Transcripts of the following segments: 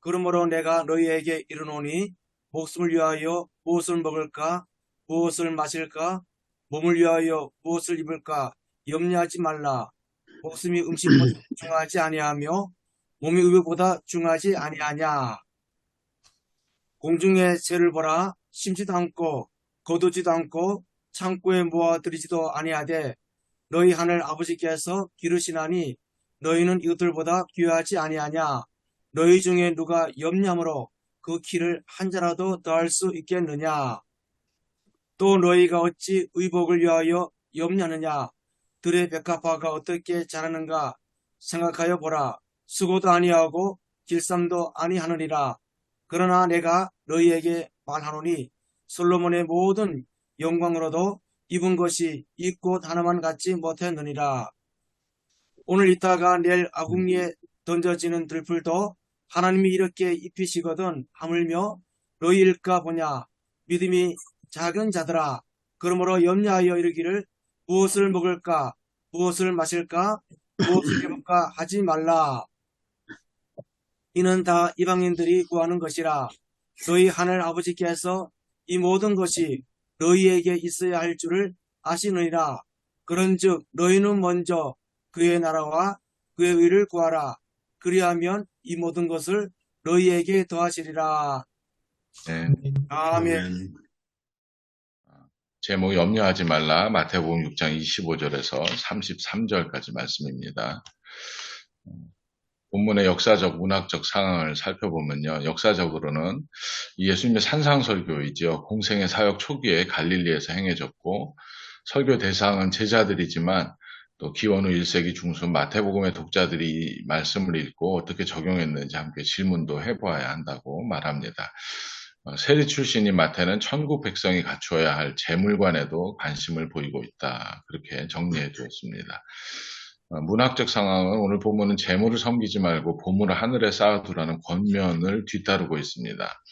그러므로 내가 너희에게 이르노니 목숨을 위하여 무엇을 먹을까, 무엇을 마실까, 몸을 위하여 무엇을 입을까 염려하지 말라. 목숨이 음식보다 중하지 아니하며 몸이 의복보다 중하지 아니하냐. 공중의 새를 보라. 심지도 않고 거두지도 않고 창고에 모아들이지도 아니하되 너희 하늘 아버지께서 기르시나니 너희는 이것들보다 귀하지 아니하냐. 너희 중에 누가 염려함으로 그 키를 한 자라도 더할 수 있겠느냐. 또 너희가 어찌 의복을 위하여 염려하느냐. 들의 백합화가 어떻게 자라는가 생각하여 보라. 수고도 아니하고 길쌈도 아니하느니라. 그러나 내가 너희에게 말하노니 솔로몬의 모든 영광으로도 입은 것이 이 꽃 하나만 갖지 못했느니라. 오늘 있다가 내일 아궁이에 던져지는 들풀도 하나님이 이렇게 입히시거든 하물며 너희일까 보냐. 믿음이 작은 자들아, 그러므로 염려하여 이르기를 무엇을 먹을까, 무엇을 마실까, 무엇을 입을까 하지 말라. 이는 다 이방인들이 구하는 것이라. 너희 하늘 아버지께서 이 모든 것이 너희에게 있어야 할 줄을 아시느니라. 그런즉 너희는 먼저 그의 나라와 그의 의를 구하라. 그리하면 이 모든 것을 너희에게 더하시리라. 네. 아멘. 제목 염려하지 말라. 마태복음 6장 25절에서 33절까지 말씀입니다. 본문의 역사적, 문학적 상황을 살펴보면요. 역사적으로는 예수님의 산상설교이죠. 공생의 사역 초기에 갈릴리에서 행해졌고 설교 대상은 제자들이지만 또 기원 후 1세기 중순 마태복음의 독자들이 이 말씀을 읽고 어떻게 적용했는지 함께 질문도 해보아야 한다고 말합니다. 세리 출신인 마태는 천국 백성이 갖추어야 할 재물관에도 관심을 보이고 있다. 그렇게 정리해 두었습니다. 문학적 상황은 오늘 본문은 재물을 섬기지 말고 보물을 하늘에 쌓아두라는 권면을 뒤따르고 있습니다.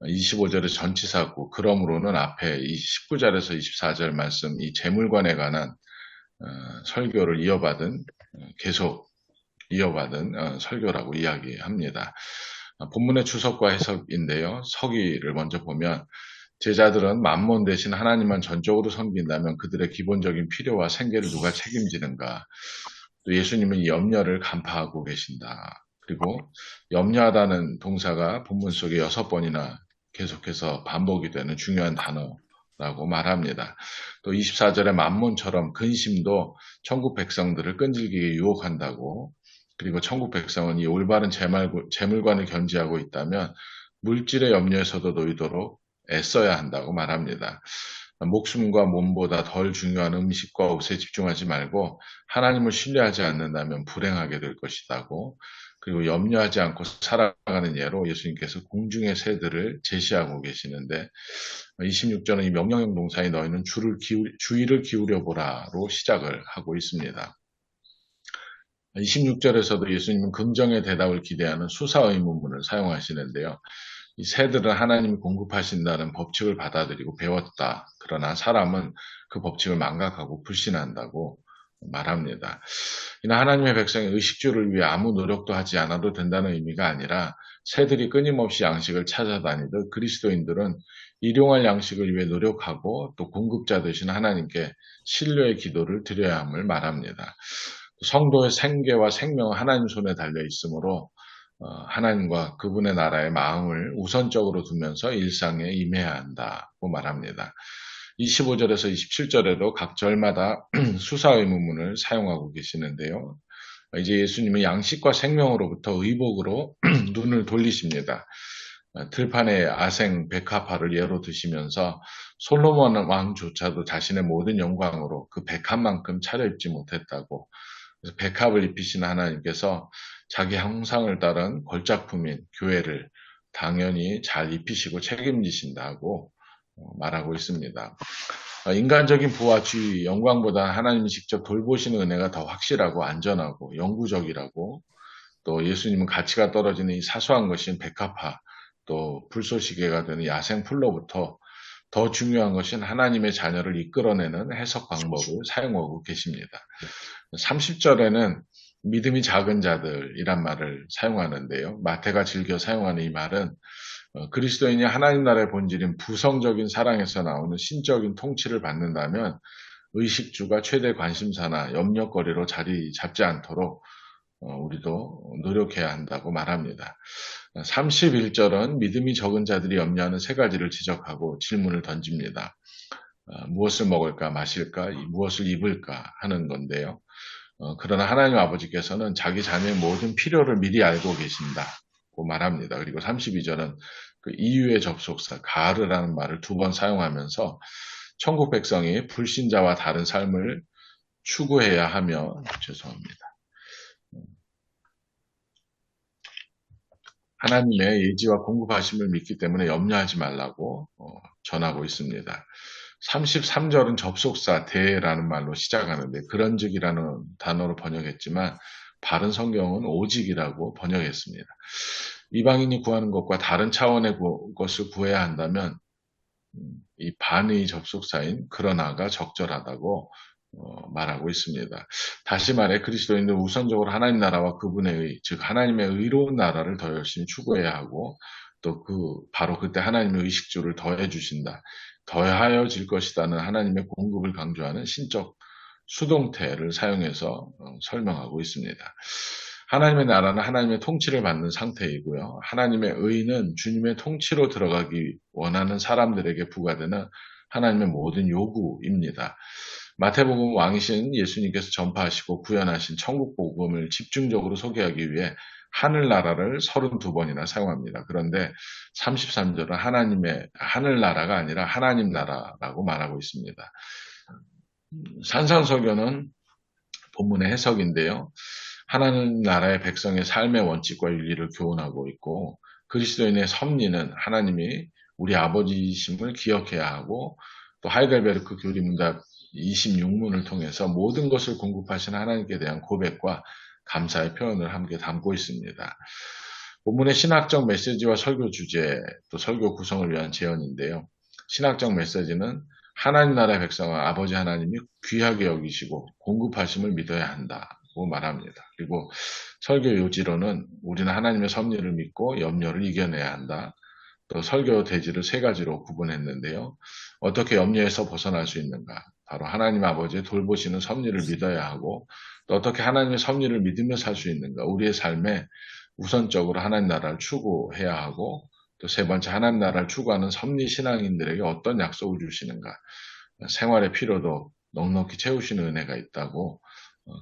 25절의 전치사구, 그러므로는 앞에 이 19절에서 24절 말씀, 이 재물관에 관한 설교를 계속 이어받은 설교라고 이야기합니다. 본문의 주석과 해석인데요. 서기를 먼저 보면 제자들은 만몬 대신 하나님만 전적으로 섬긴다면 그들의 기본적인 필요와 생계를 누가 책임지는가. 또 예수님은 이 염려를 간파하고 계신다. 그리고 염려하다는 동사가 본문 속에 6번이나 계속해서 반복이 되는 중요한 단어라고 말합니다. 또 24절에 만몬처럼 근심도 천국 백성들을 끈질기게 유혹한다고. 그리고 천국 백성은 이 올바른 재물관을 견지하고 있다면 물질의 염려에서도 놓이도록 애써야 한다고 말합니다. 목숨과 몸보다 덜 중요한 음식과 옷에 집중하지 말고 하나님을 신뢰하지 않는다면 불행하게 될 것이다고. 그리고 염려하지 않고 살아가는 예로 예수님께서 공중의 새들을 제시하고 계시는데 26절은 이 명령형 동사인 너희는 주의를 기울여 보라로 시작을 하고 있습니다. 26절에서도 예수님은 긍정의 대답을 기대하는 수사 의문문을 사용하시는데요. 이 새들은 하나님이 공급하신다는 법칙을 받아들이고 배웠다. 그러나 사람은 그 법칙을 망각하고 불신한다고 말합니다. 이는 하나님의 백성의 의식주를 위해 아무 노력도 하지 않아도 된다는 의미가 아니라 새들이 끊임없이 양식을 찾아다니듯 그리스도인들은 일용할 양식을 위해 노력하고 또 공급자 되신 하나님께 신뢰의 기도를 드려야 함을 말합니다. 성도의 생계와 생명은 하나님 손에 달려 있으므로 하나님과 그분의 나라의 마음을 우선적으로 두면서 일상에 임해야 한다고 말합니다. 25절에서 27절에도 각 절마다 수사 의문문을 사용하고 계시는데요. 이제 예수님은 양식과 생명으로부터 의복으로 눈을 돌리십니다. 들판의 아생 백합화를 예로 드시면서 솔로몬 왕조차도 자신의 모든 영광으로 그 백합만큼 차려입지 못했다고. 그래서 백합을 입히신 하나님께서 자기 형상을 따른 걸작품인 교회를 당연히 잘 입히시고 책임지신다고 말하고 있습니다. 인간적인 부와 지위, 영광보다 하나님이 직접 돌보시는 은혜가 더 확실하고 안전하고 영구적이라고. 또 예수님은 가치가 떨어지는 이 사소한 것인 백합화, 또 불쏘시개가 되는 야생풀로부터 더 중요한 것인 하나님의 자녀를 이끌어내는 해석 방법을 사용하고 계십니다. 30절에는 믿음이 작은 자들이란 말을 사용하는데요. 마태가 즐겨 사용하는 이 말은 그리스도인이 하나님 나라의 본질인 부성적인 사랑에서 나오는 신적인 통치를 받는다면 의식주가 최대 관심사나 염려거리로 자리 잡지 않도록 우리도 노력해야 한다고 말합니다. 31절은 믿음이 적은 자들이 염려하는 세 가지를 지적하고 질문을 던집니다. 무엇을 먹을까, 마실까, 무엇을 입을까 하는 건데요. 그러나 하나님 아버지께서는 자기 자녀의 모든 필요를 미리 알고 계신다고 말합니다. 그리고 32절은 그 이유의 접속사, 가르라는 말을 두 번 사용하면서 천국 백성이 불신자와 다른 삶을 추구해야 하며, 죄송합니다. 하나님의 예지와 공급하심을 믿기 때문에 염려하지 말라고 전하고 있습니다. 33절은 접속사 대라는 말로 시작하는데 그런즉이라는 단어로 번역했지만 바른 성경은 오직이라고 번역했습니다. 이방인이 구하는 것과 다른 차원의 것을 구해야 한다면 이 반의 접속사인 그러나가 적절하다고 말하고 있습니다. 다시 말해 그리스도인은 우선적으로 하나님 나라와 그분의 의, 즉 하나님의 의로운 나라를 더 열심히 추구해야 하고 또 바로 그때 하나님의 의식주를 더해 주신다. 더하여질 것이다는 하나님의 공급을 강조하는 신적 수동태를 사용해서 설명하고 있습니다. 하나님의 나라는 하나님의 통치를 받는 상태이고요. 하나님의 의는 주님의 통치로 들어가기 원하는 사람들에게 부과되는 하나님의 모든 요구입니다. 마태복음 왕이신 예수님께서 전파하시고 구현하신 천국 복음을 집중적으로 소개하기 위해 하늘나라를 32번이나 사용합니다. 그런데 33절은 하나님의 하늘나라가 아니라 하나님 나라라고 말하고 있습니다. 산상설교는 본문의 해석인데요. 하나님 나라의 백성의 삶의 원칙과 윤리를 교훈하고 있고 그리스도인의 섭리는 하나님이 우리 아버지이심을 기억해야 하고 또 하이델베르크 교리문답 26문을 통해서 모든 것을 공급하신 하나님께 대한 고백과 감사의 표현을 함께 담고 있습니다. 본문의 신학적 메시지와 설교 주제, 또 설교 구성을 위한 제언인데요. 신학적 메시지는 하나님 나라의 백성은 아버지 하나님이 귀하게 여기시고 공급하심을 믿어야 한다고 말합니다. 그리고 설교 요지로는 우리는 하나님의 섭리를 믿고 염려를 이겨내야 한다. 또 설교 대지를 세 가지로 구분했는데요. 어떻게 염려에서 벗어날 수 있는가? 바로 하나님 아버지의 돌보시는 섭리를 믿어야 하고 또 어떻게 하나님의 섭리를 믿으며 살 수 있는가? 우리의 삶에 우선적으로 하나님 나라를 추구해야 하고 또 세 번째 하나님 나라를 추구하는 섭리 신앙인들에게 어떤 약속을 주시는가? 생활의 필요도 넉넉히 채우시는 은혜가 있다고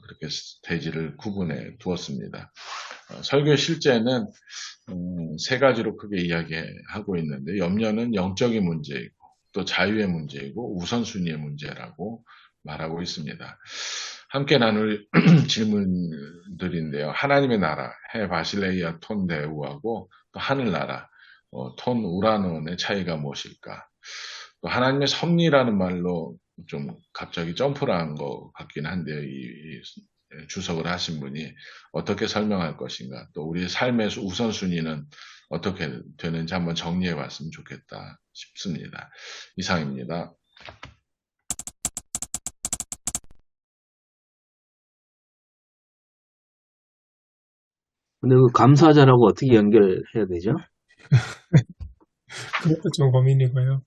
그렇게 대지를 구분해 두었습니다. 설교의 실제는 세 가지로 크게 이야기하고 있는데 염려는 영적인 문제이고 또 자유의 문제이고 우선순위의 문제라고 말하고 있습니다. 함께 나눌 질문들인데요. 하나님의 나라, 해 바실레이아 톤 대우하고 또 하늘나라, 톤 우라논의 차이가 무엇일까? 또 하나님의 섭리라는 말로 좀 갑자기 점프를 한 것 같긴 한데요. 이 주석을 하신 분이 어떻게 설명할 것인가, 또 우리의 삶의 우선순위는 어떻게 되는지 한번 정리해 봤으면 좋겠다 싶습니다. 이상입니다. 근데 그 감사자라고 어떻게 연결해야 되죠? 그것도 좀 고민이고요.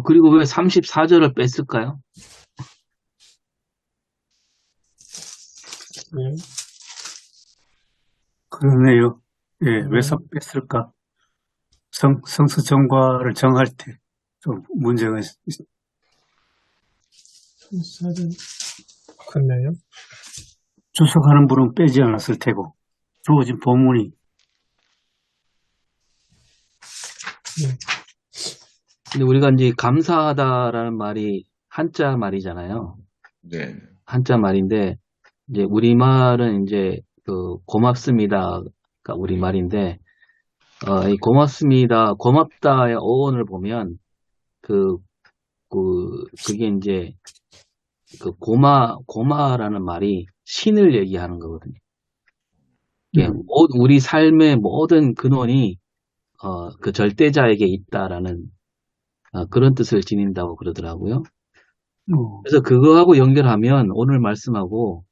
그리고 왜 34절을 뺐을까요? 네. 그러네요. 예, 왜 뺐을까? 성수 정과를 정할 때 좀 문제가 사진 그렇네요. 주석하는 분은 빼지 않았을 테고 주어진 본문이 근데 우리가 이제 감사하다라는 말이 한자 말이잖아요. 네. 한자 말인데 이제 우리말은 이제 그 고맙습니다가 우리말인데 이 고맙습니다, 고맙다의 어원을 보면 그게 이제 그 고마라는 말이 신을 얘기하는 거거든요. 우리 삶의 모든 근원이 그 절대자에게 있다라는 그런 뜻을 지닌다고 그러더라고요. 그래서 그거하고 연결하면 오늘 말씀하고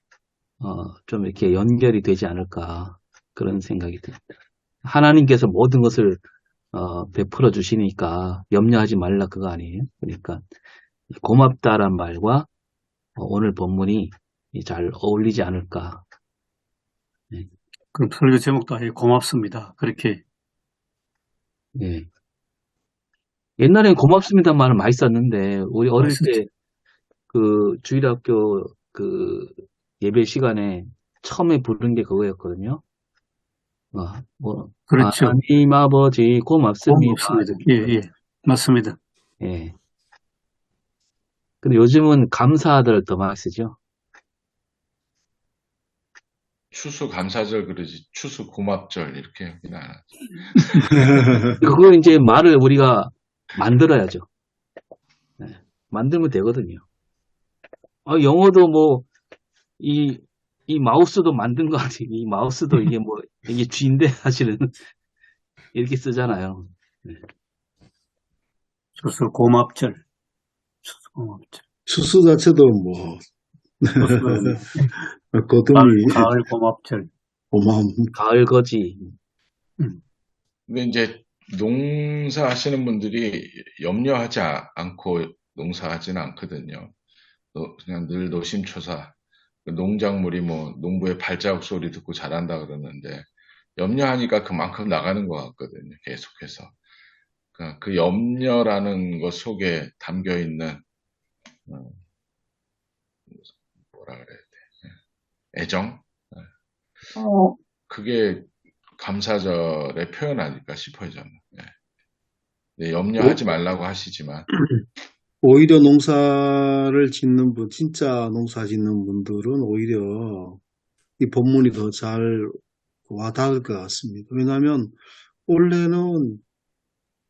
좀 이렇게 연결이 되지 않을까 그런 생각이 듭니다. 하나님께서 모든 것을 베풀어 주시니까 염려하지 말라 그거 아니에요? 그러니까 고맙다란 말과 오늘 본문이 잘 어울리지 않을까. 네. 그럼 설교 제목도 아예 고맙습니다. 그렇게. 예. 옛날엔 고맙습니다 말을 많이 썼는데 우리 어릴 맛있죠. 때 그 주일학교 그 예배 시간에 처음에 부른 게 그거였거든요. 그렇죠. 하나님 아버지 고맙습니다. 고맙습니다. 예, 예. 맞습니다. 예. 근데 요즘은 감사하다를 더 많이 쓰죠. 추수 감사절 그러지 추수 고맙절 이렇게 하긴 안 하죠. 그거 이제 말을 우리가 만들어야죠. 네. 만들면 되거든요. 영어도 뭐, 이 마우스도 만든 거 아니에요. 이 마우스도 이게 뭐, 이게 G인데 사실은 이렇게 쓰잖아요. 네. 추수 고맙절. 추수 고맙절. 추수 자체도 뭐 추수는 거dum이 가을 고맙절. 고마움. 가을 거지. 근데 이제 농사하시는 분들이 염려하지 않고 농사하지는 않거든요. 그냥 늘 노심초사. 농작물이 뭐 농부의 발자국 소리 듣고 자란다 그러는데 염려하니까 그만큼 나가는 것 같거든요. 계속해서. 그러니까 그 염려라는 것 속에 담겨 있는 뭐라 그래야 돼? 애정? 그게 감사절의 표현 아닐까 싶어요, 저는. 네, 염려하지 말라고 하시지만. 오히려 농사를 짓는 분, 진짜 농사 짓는 분들은 오히려 이 본문이 더 잘 와닿을 것 같습니다. 왜냐하면 원래는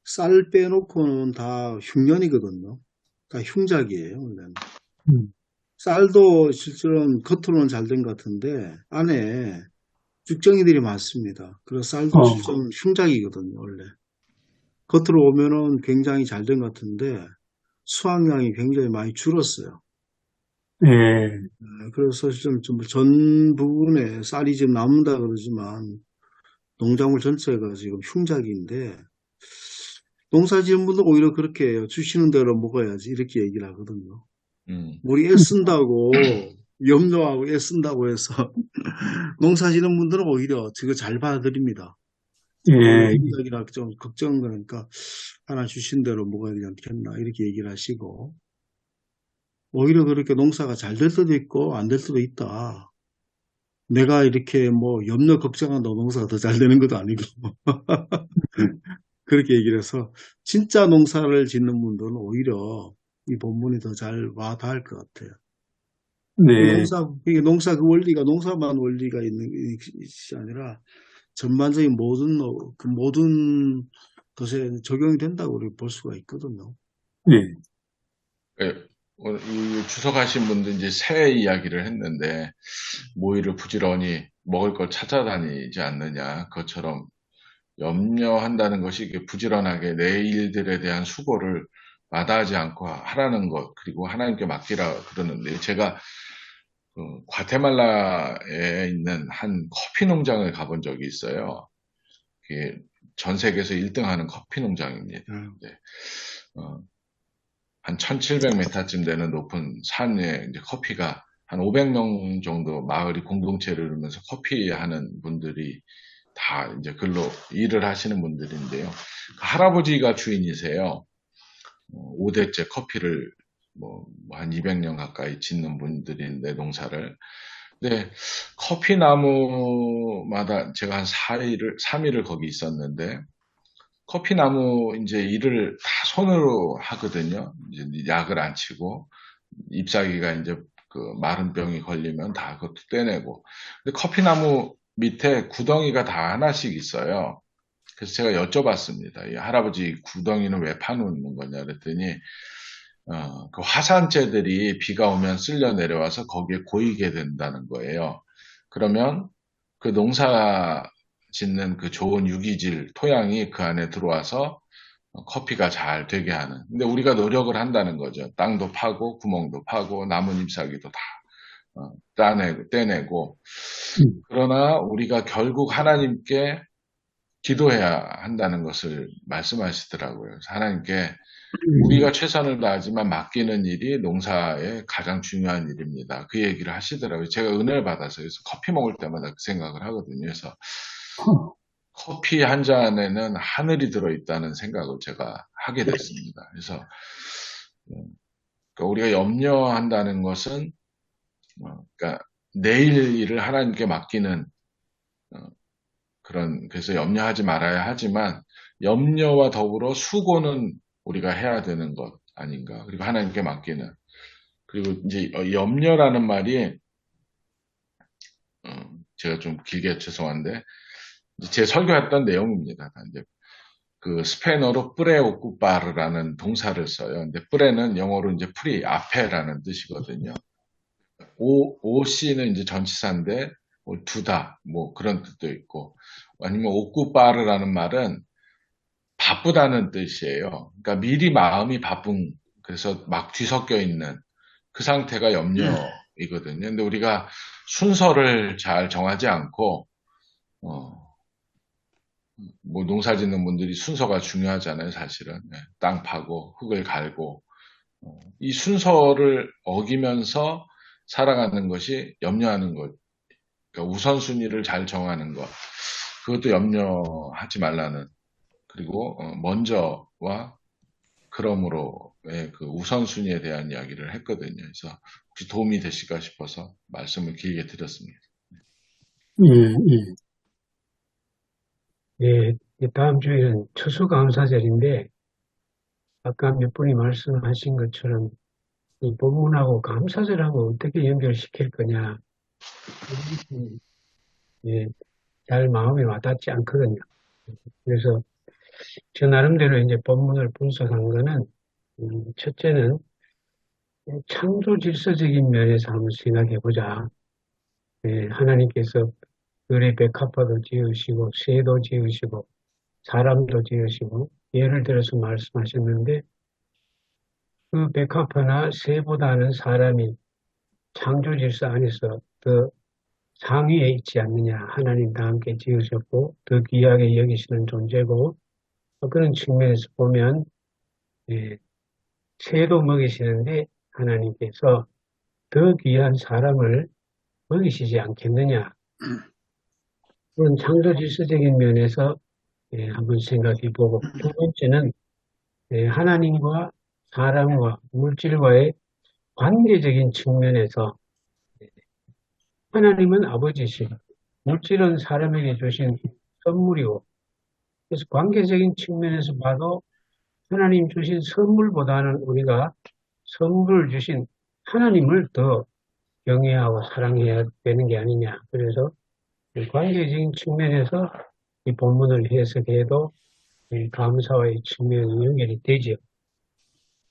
쌀 빼놓고는 다 흉년이거든요. 다 흉작이에요, 원래는. 쌀도 실제로는 겉으로는 잘 된 것 같은데 안에 죽정이들이 많습니다. 그래서 쌀도 실제로는 흉작이거든요, 원래. 겉으로 오면은 굉장히 잘 된 것 같은데 수확량이 굉장히 많이 줄었어요. 예. 그래서 전 부분에 쌀이 지금 남는다 그러지만 농작물 전체가 지금 흉작인데 농사 지은 분도 오히려 그렇게 해요. 주시는 대로 먹어야지 이렇게 얘기를 하거든요. 우리 애쓴다고 염려하고 애쓴다고 해서 농사 지는 분들은 오히려 저거 잘 받아들입니다. 예. 흉작이라 좀 걱정은 그러니까 하나 주신 대로 먹어야 되지 않겠나 이렇게 얘기를 하시고 오히려 그렇게 농사가 잘 될 때도 있고 안 될 때도 있다. 내가 이렇게 뭐 염려 걱정한다고 농사가 더 잘 되는 것도 아니고 그렇게 얘기를 해서 진짜 농사를 짓는 분들은 오히려 이 본문이 더 잘 와닿을 것 같아요. 네. 농사 그 원리가 농사만 원리가 있는 것이 아니라 전반적인 모든 것에 적용이 된다고 우리 볼 수가 있거든요. 네. 오늘 이 주석하신 분도 이제 새 이야기를 했는데 모이를 부지런히 먹을 걸 찾아다니지 않느냐. 그것처럼 염려한다는 것이 이게 부지런하게 내 일들에 대한 수고를 마다하지 않고 하라는 것, 그리고 하나님께 맡기라 그러는데 제가 과테말라에 있는 한 커피 농장을 가본 적이 있어요. 그게 전 세계에서 1등 하는 커피 농장입니다. 네. 한 1700m쯤 되는 높은 산에 이제 커피가 한 500명 정도 마을이 공동체를 이루면서 커피 하는 분들이 다 이제 글로 일을 하시는 분들인데요. 그 할아버지가 주인이세요. 5대째 커피를 한 200년 가까이 짓는 분들인데 농사를. 근데 커피 나무마다 제가 한 3일을 거기 있었는데 커피 나무 이제 일을 다 손으로 하거든요. 이제 약을 안 치고 잎사귀가 이제 그 마른 병이 걸리면 다 그것도 떼내고. 근데 커피 나무 밑에 구덩이가 다 하나씩 있어요. 그래서 제가 여쭤봤습니다. 이 할아버지 구덩이는 왜 파놓는 거냐 그랬더니 그 화산재들이 비가 오면 쓸려 내려와서 거기에 고이게 된다는 거예요. 그러면 그 농사 짓는 그 좋은 유기질 토양이 그 안에 들어와서 커피가 잘 되게 하는. 근데 우리가 노력을 한다는 거죠. 땅도 파고 구멍도 파고 나뭇잎 사기도 다 떼내고, 그러나 우리가 결국 하나님께 기도해야 한다는 것을 말씀하시더라고요. 그래서 하나님께 우리가 최선을 다하지만 맡기는 일이 농사의 가장 중요한 일입니다. 그 얘기를 하시더라고요. 제가 은혜를 받아서 그래서 커피 먹을 때마다 그 생각을 하거든요. 그래서 커피 한 잔에는 하늘이 들어있다는 생각을 제가 하게 됐습니다. 그래서 그러니까 우리가 염려한다는 것은 그러니까 내일 일을 하나님께 맡기는 그래서 염려하지 말아야 하지만 염려와 더불어 수고는 우리가 해야 되는 것 아닌가. 그리고 하나님께 맡기는. 그리고 이제 염려라는 말이 제가 좀 길게 죄송한데 제 설교했던 내용입니다. 이제 그 스페인어로 프레오쿠파르라는 동사를 써요. 근데 프레는 영어로 이제 프리 앞에라는 뜻이거든요. 오씨는 이제 전치사인데 뭐 두다 뭐 그런 뜻도 있고 아니면 오쿠파르라는 말은 바쁘다는 뜻이에요. 그러니까 미리 마음이 바쁜 그래서 막 뒤섞여 있는 그 상태가 염려이거든요. 근데 우리가 순서를 잘 정하지 않고 뭐 농사 짓는 분들이 순서가 중요하잖아요, 사실은. 네, 땅 파고 흙을 갈고 이 순서를 어기면서 살아가는 것이 염려하는 것. 그러니까 우선순위를 잘 정하는 것. 그것도 염려하지 말라는. 그리고 먼저와 그러므로의 그 우선순위에 대한 이야기를 했거든요. 그래서 혹시 도움이 되실까 싶어서 말씀을 길게 드렸습니다. 예, 다음 주에는 추수감사절인데 아까 몇 분이 말씀하신 것처럼 이 본문하고 감사절하고 어떻게 연결시킬 거냐. 예, 잘 마음에 와닿지 않거든요. 그래서 저 나름대로 이제 본문을 분석한 거는 첫째는 창조 질서적인 면에서 한번 생각해 보자. 예, 하나님께서 별의 백합화도 지으시고 새도 지으시고 사람도 지으시고 예를 들어서 말씀하셨는데 그 백합화나 새보다는 사람이 창조 질서 안에서 더 상위에 있지 않느냐. 하나님과 함께 지으셨고 더 귀하게 여기시는 존재고 그런 측면에서 보면 예, 새도 먹이시는데 하나님께서 더 귀한 사람을 먹이시지 않겠느냐. 그런 창조 질서적인 면에서 한번 생각해 보고 두 번째는 하나님과 사람과 물질과의 관계적인 측면에서 하나님은 아버지시고 물질은 사람에게 주신 선물이고 그래서 관계적인 측면에서 봐도 하나님 주신 선물보다는 우리가 선물을 주신 하나님을 더 경외하고 사랑해야 되는 게 아니냐. 그래서 관계적인 측면에서 이 본문을 해석해도 감사와의 측면이 연결이 되죠.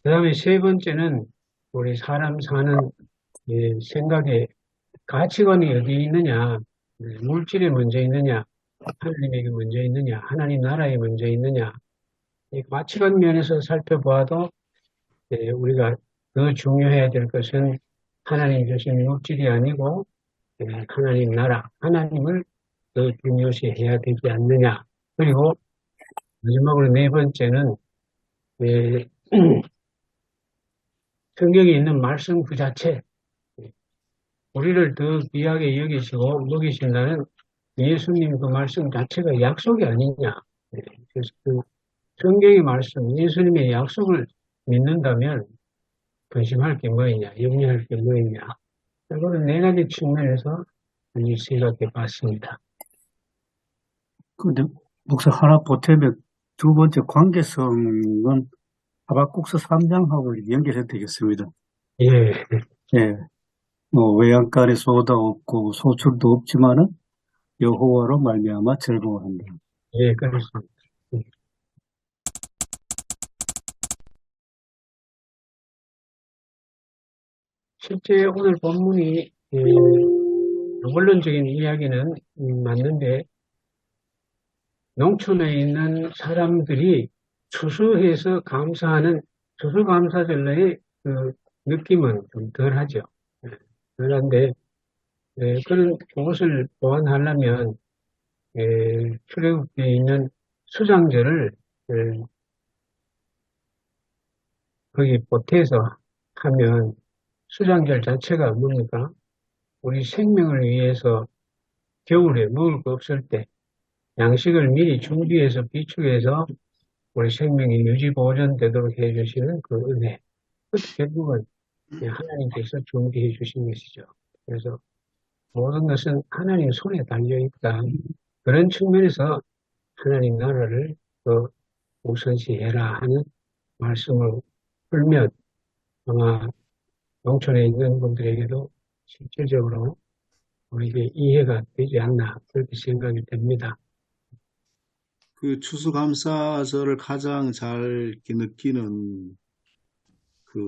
그 다음에 세 번째는 우리 사람 사는 생각의 가치관이 어디 있느냐, 물질에 먼저 있느냐, 하나님에게 먼저 있느냐, 하나님 나라에 먼저 있느냐. 이 가치관 면에서 살펴봐도 우리가 더 중요해야 될 것은 하나님 주신 물질이 아니고 하나님 나라, 하나님을 더 중요시해야 되지 않느냐. 그리고 마지막으로 네 번째는 성경에 있는 말씀 그 자체, 우리를 더 귀하게 여기시고 먹이신다는 예수님 그 말씀 자체가 약속이 아니냐. 그래서 그 성경의 말씀, 예수님의 약속을 믿는다면 근심할 게 뭐이냐, 염려할 게 뭐이냐. 이거는 네 가지 측면에서 생각해 봤습니다. 근데 목사 하나 보태면 두 번째 관계성은 하박국서 3장하고 연결해도 되겠습니다. 예, 예. 뭐 외양간에 소도 없고 소출도 없지만은 여호와로 말미암아 즐거워한다. 예, 그렇습니다. 실제 오늘 본문이 원론적인 이야기는 맞는데 농촌에 있는 사람들이 추수해서 감사하는 추수감사절의 그 느낌은 좀 덜하죠. 그런데 그것을 보완하려면 출애굽기에 있는 수장절을 거기 보태서 하면 수장절 자체가 뭡니까? 우리 생명을 위해서 겨울에 먹을 거 없을 때 양식을 미리 준비해서 비축해서 우리 생명이 유지 보존되도록 해주시는 그 은혜. 그 결국은 하나님께서 준비해 주신 것이죠. 그래서 모든 것은 하나님 손에 달려 있다. 그런 측면에서 하나님 나라를 더 우선시해라 하는 말씀을 풀면 아마 농촌에 있는 분들에게도 실질적으로 이게 이해가 되지 않나 그렇게 생각이 됩니다. 그 추수감사절을 가장 잘 이렇게 느끼는 그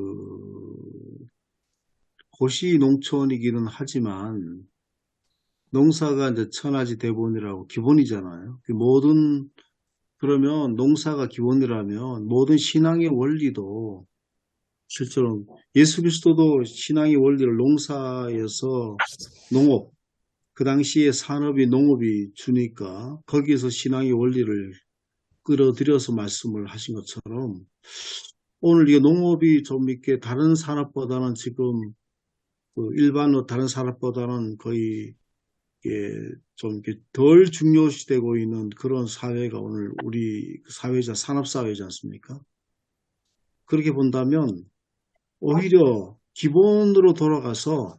고시 농촌이기는 하지만 농사가 이제 천하지 대본이라고 기본이잖아요. 그러면 농사가 기본이라면 모든 신앙의 원리도 실제로 예수 그리스도도 신앙의 원리를 농사에서 농업, 그 당시에 산업이 농업이 주니까 거기에서 신앙의 원리를 끌어들여서 말씀을 하신 것처럼 오늘 이 농업이 좀 이렇게 다른 산업보다는 지금 일반으로 다른 산업보다는 거의 좀 이렇게 덜 중요시되고 있는 그런 사회가 오늘 우리 사회자 산업사회지 않습니까? 그렇게 본다면 오히려 기본으로 돌아가서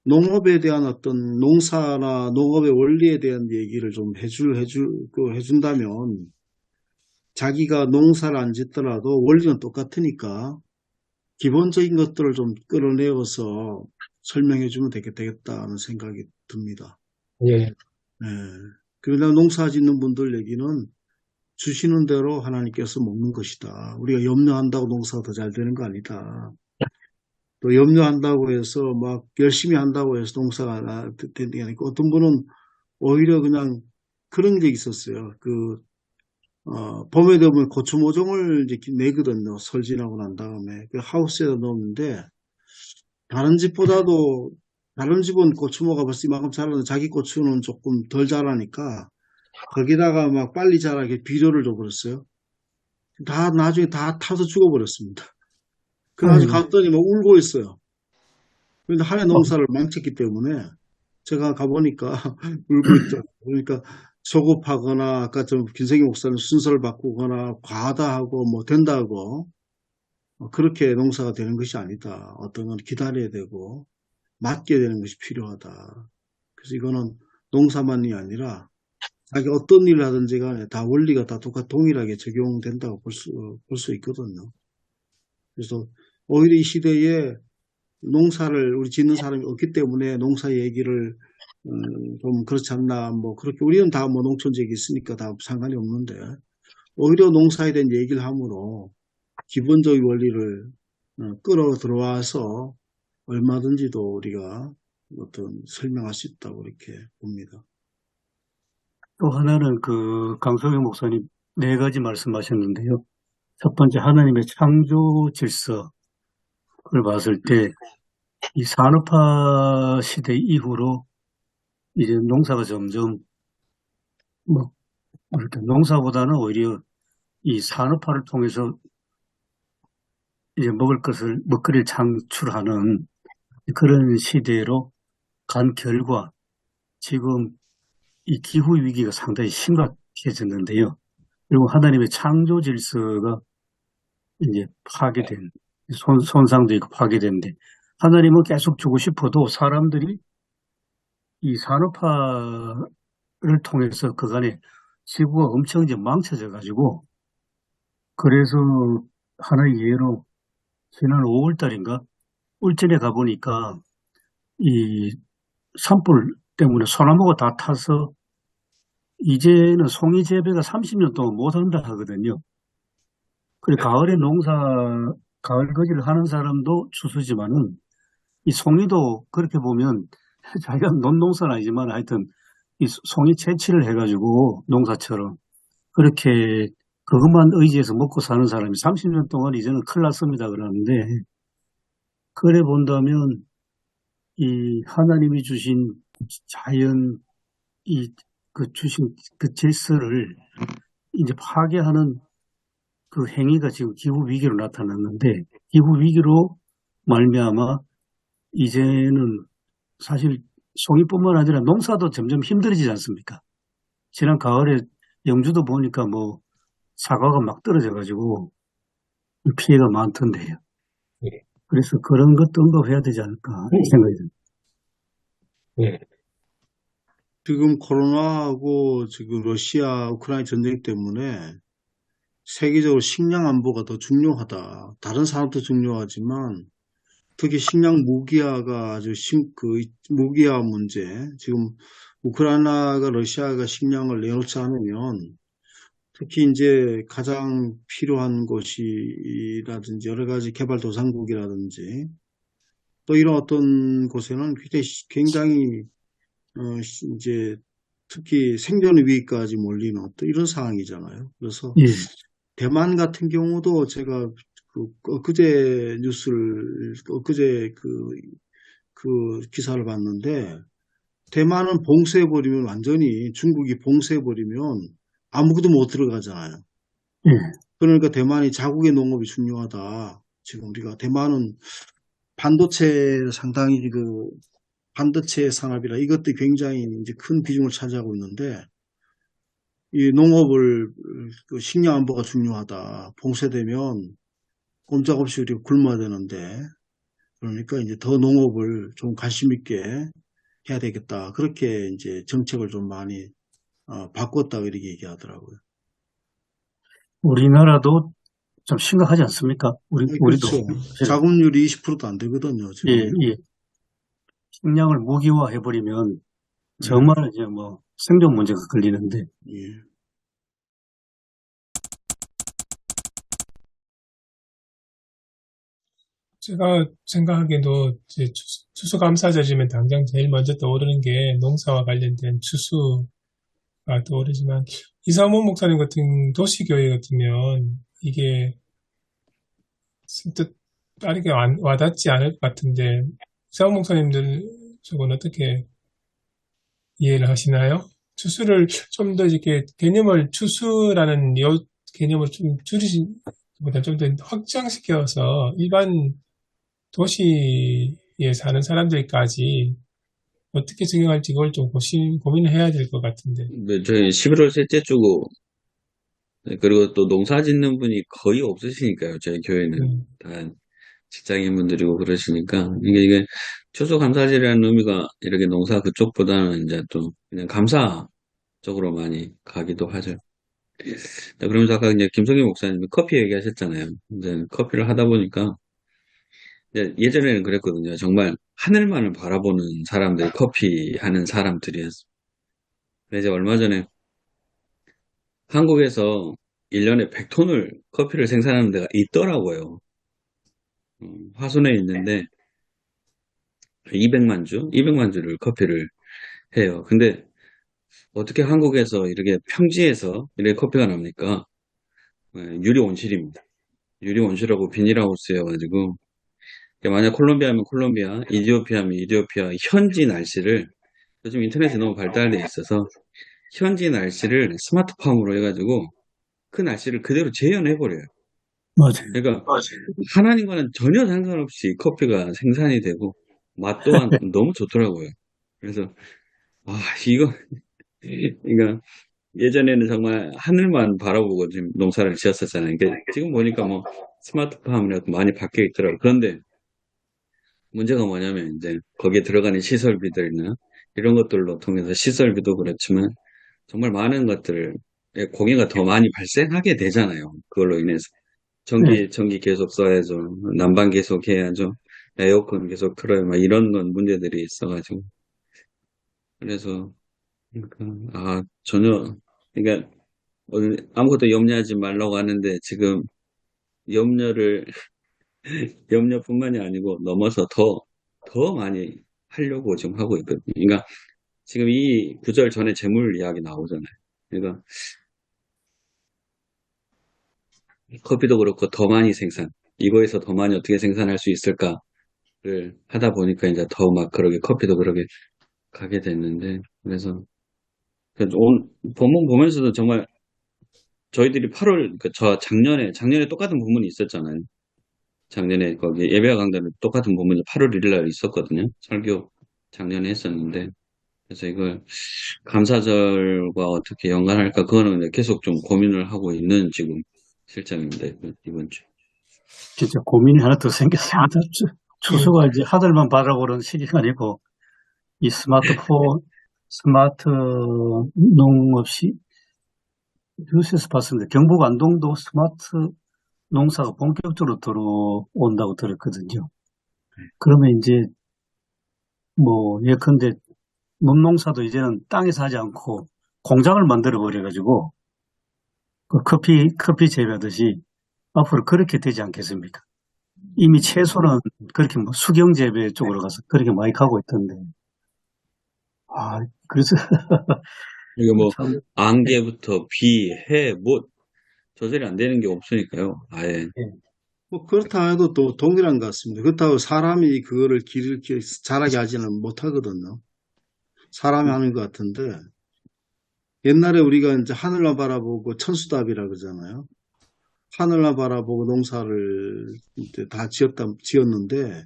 농업에 대한 어떤 농사나 농업의 원리에 대한 얘기를 좀 해준다면 자기가 농사를 안 짓더라도 원리는 똑같으니까 기본적인 것들을 좀 끌어내어서 설명해 주면 되겠다는 생각이 듭니다. 예. 네. 그러나 농사 짓는 분들 얘기는 주시는 대로 하나님께서 먹는 것이다. 우리가 염려한다고 농사가 더 잘 되는 거 아니다. 또 염려한다고 해서 막 열심히 한다고 해서 농사가 되는 게 아니고 어떤 분은 오히려 그냥 그런 게 있었어요. 봄에 되면 고추 모종을 이제 내거든요. 설 지나고 난 다음에. 그 하우스에다 넣었는데 다른 집은 고추모가 벌써 이만큼 자라는데 자기 고추는 조금 덜 자라니까 거기다가 막 빨리 자라게 비료를 줘버렸어요. 나중에 다 타서 죽어버렸습니다. 그래가지고 갔더니 막 울고 있어요. 그런데 한 해 농사를 망쳤기 때문에 제가 가보니까 울고 있죠. 그러니까 조급하거나 아까 좀 김성희 목사님 순서를 바꾸거나 과하다하고 뭐 된다고 그렇게 농사가 되는 것이 아니다. 어떤 건 기다려야 되고 맡겨야 되는 것이 필요하다. 그래서 이거는 농사만이 아니라 자기 어떤 일을 하든지 간에 다 원리가 다 동일하게 적용된다고 볼 수 있거든요. 그래서 오히려 이 시대에 농사를 우리 짓는 사람이 없기 때문에 농사 얘기를 좀 그렇지 않나 뭐 그렇게 우리는 다 뭐 농촌 지역이 있으니까 다 상관이 없는데 오히려 농사에 대한 얘기를 함으로 기본적인 원리를 끌어 들어와서 얼마든지도 우리가 어떤 설명할 수 있다고 이렇게 봅니다. 또 하나는 강소영 목사님 4가지 말씀하셨는데요. 첫 번째 하나님의 창조 질서를 봤을 때 이 산업화 시대 이후로 이제 농사가 점점 이렇게 농사보다는 오히려 이 산업화를 통해서 이제 먹거리를 창출하는 그런 시대로 간 결과 지금 이 기후 위기가 상당히 심각해졌는데요. 그리고 하나님의 창조 질서가 이제 파괴된, 손상도 있고 파괴되는데 하나님은 계속 주고 싶어도 사람들이 이 산업화를 통해서 그간에 지구가 엄청 이제 망쳐져 가지고 그래서 하나의 예로 지난 5월 달인가 울진에 가보니까 이 산불 때문에 소나무가 다 타서 이제는 송이 재배가 30년 동안 못한다 하거든요. 그래 가을 거지를 하는 사람도 추수지만은 이 송이도 그렇게 보면 자기가 논농사는 아니지만 하여튼 이 송이 채취를 해가지고 농사처럼 그렇게 그것만 의지해서 먹고 사는 사람이 30년 동안 이제는 큰일 났습니다 그러는데 그래 본다면 이 하나님이 주신 자연, 주신 그 질서를 이제 파괴하는 그 행위가 지금 기후 위기로 나타났는데, 기후 위기로 말미암아 이제는 사실 송이뿐만 아니라 농사도 점점 힘들어지지 않습니까? 지난 가을에 영주도 보니까 뭐 사과가 막 떨어져가지고 피해가 많던데요. 예, 그래서 그런 것도 언급해야 되지 않을까 생각이 듭니다. 예, 지금 코로나하고 지금 러시아, 우크라이나 전쟁 때문에 세계적으로 식량 안보가 더 중요하다. 다른 산업도 중요하지만 특히 식량 무기화가 무기화 문제. 지금 우크라이나가 러시아가 식량을 내놓지 않으면 특히 이제 가장 필요한 곳이라든지 여러 가지 개발도상국이라든지 또 이런 어떤 곳에는 굉장히 이제 특히 생존 위기까지 몰리는 또 이런 상황이잖아요. 그래서 예, 대만 같은 경우도 제가 엊그제 그 기사를 봤는데 대만은 봉쇄해버리면 완전히 중국이 봉쇄해버리면 아무것도 못 들어가잖아요. 예, 그러니까 대만이 자국의 농업이 중요하다. 지금 우리가 대만은 반도체 상당히 반도체 산업이라 이것도 굉장히 이제 큰 비중을 차지하고 있는데 이 농업을 식량 안보가 중요하다. 봉쇄되면 꼼짝없이 우리가 굶어야 되는데 그러니까 이제 더 농업을 좀 관심 있게 해야 되겠다. 그렇게 이제 정책을 좀 많이 바꿨다 이렇게 얘기하더라고요. 우리나라도 좀 심각하지 않습니까? 우리도 그렇죠. 자급률이 20%도 안 되거든요. 지금. 예, 예. 식량을 무기화해버리면 네. 정말 이제 뭐 생존 문제가 걸리는데 예. 제가 생각하기에도 이제 추수감사절이면 당장 제일 먼저 떠오르는 게 농사와 관련된 추수가 떠오르지만 이사모 목사님 같은 도시교회 같으면 이게 선뜻 빠르게 와닿지 않을 것 같은데 이사모 목사님들 저건 어떻게 이해를 하시나요? 추수를 좀 더 이렇게 추수라는 개념을 좀 줄이신보다 좀 더 확장시켜서 일반 도시에 사는 사람들까지 어떻게 적용할지 그걸 좀 고민을 해야 될 것 같은데. 네, 저희 11월 셋째 주고, 네, 그리고 또 농사 짓는 분이 거의 없으시니까요. 저희 교회는 다 직장인분들이고 그러시니까 이게 추수감사절이라는 의미가 이렇게 농사 그쪽보다는 이제 또 그냥 감사 쪽으로 많이 가기도 하죠. 네, 그러면서 아까 이제 김성희 목사님이 커피 얘기하셨잖아요. 이제 커피를 하다 보니까 이제 예전에는 그랬거든요. 정말 하늘만을 바라보는 사람들이 커피 하는 사람들이었어요. 근데 이제 얼마 전에 한국에서 1년에 100톤을 커피를 생산하는 데가 있더라고요. 화순에 있는데 200만 주를 커피를 해요. 근데 어떻게 한국에서 이렇게 평지에서 이렇게 커피가 납니까? 유리 온실입니다. 유리 온실하고 비닐하우스여가지고 만약 콜롬비아면 콜롬비아, 이디오피아면 이디오피아 현지 날씨를 요즘 인터넷이 너무 발달돼 있어서 현지 날씨를 스마트팜으로 해가지고 그 날씨를 그대로 재현해버려요. 맞아요. 그러니까 하나님과는 전혀 상관없이 커피가 생산이 되고 맛 또한 너무 좋더라고요. 그래서 이거 그러니까 예전에는 정말 하늘만 바라보고 지금 농사를 지었었잖아요. 그러니까 지금 보니까 뭐 스마트팜이라도 많이 바뀌어 있더라고요. 그런데 문제가 뭐냐면 이제 거기에 들어가는 시설비들이나 이런 것들로 통해서 시설비도 그렇지만 정말 많은 것들을 공해가 더 많이 발생하게 되잖아요. 그걸로 인해서 전기 계속 써야죠. 난방 계속 해야죠. 에어컨 계속 틀어야 막 이런 건 문제들이 있어가지고 그래서 전혀 그러니까 오늘 아무것도 염려하지 말라고 하는데 지금 염려뿐만이 아니고 넘어서 더 많이 하려고 지금 하고 있거든요. 그러니까 지금 이 구절 전에 재물 이야기 나오잖아요. 그러니까 커피도 그렇고 더 많이 이거에서 더 많이 어떻게 생산할 수 있을까? 하다 보니까 이제 더 막 그러게 커피도 그러게 가게 됐는데, 그래서 오늘 본문 보면서도 정말 저희들이 8월, 작년에 똑같은 본문이 있었잖아요. 작년에 거기 예배와 강단에 똑같은 본문이 8월 1일 날 있었거든요. 설교 작년에 했었는데, 그래서 이걸 감사절과 어떻게 연관할까, 그거는 계속 좀 고민을 하고 있는 지금 실정입니다. 이번 주. 진짜 고민이 하나 더 생겼습니다. 추수가 이제 하늘만 바라보는 시기가 아니고, 이 스마트 농업시, 뉴스에서 봤습니다. 경북 안동도 스마트 농사가 본격적으로 들어온다고 들었거든요. 그러면 이제, 예컨대, 논농사도 이제는 땅에서 하지 않고 공장을 만들어버려가지고, 그 커피 재배하듯이 앞으로 그렇게 되지 않겠습니까? 이미 채소는 그렇게 수경 재배 쪽으로 가서 그렇게 많이 가고 있던데. 그래서 이거 뭐, 참, 안개부터 비, 해, 조절이 안 되는 게 없으니까요. 아예. 뭐 그렇다 해도 또 동일한 것 같습니다. 그렇다고 사람이 그거를 잘하게 하지는 못하거든요. 사람이 하는 것 같은데, 옛날에 우리가 이제 하늘만 바라보고 천수답이라 그러잖아요. 하늘만 바라보고 농사를 이제 다 지었는데,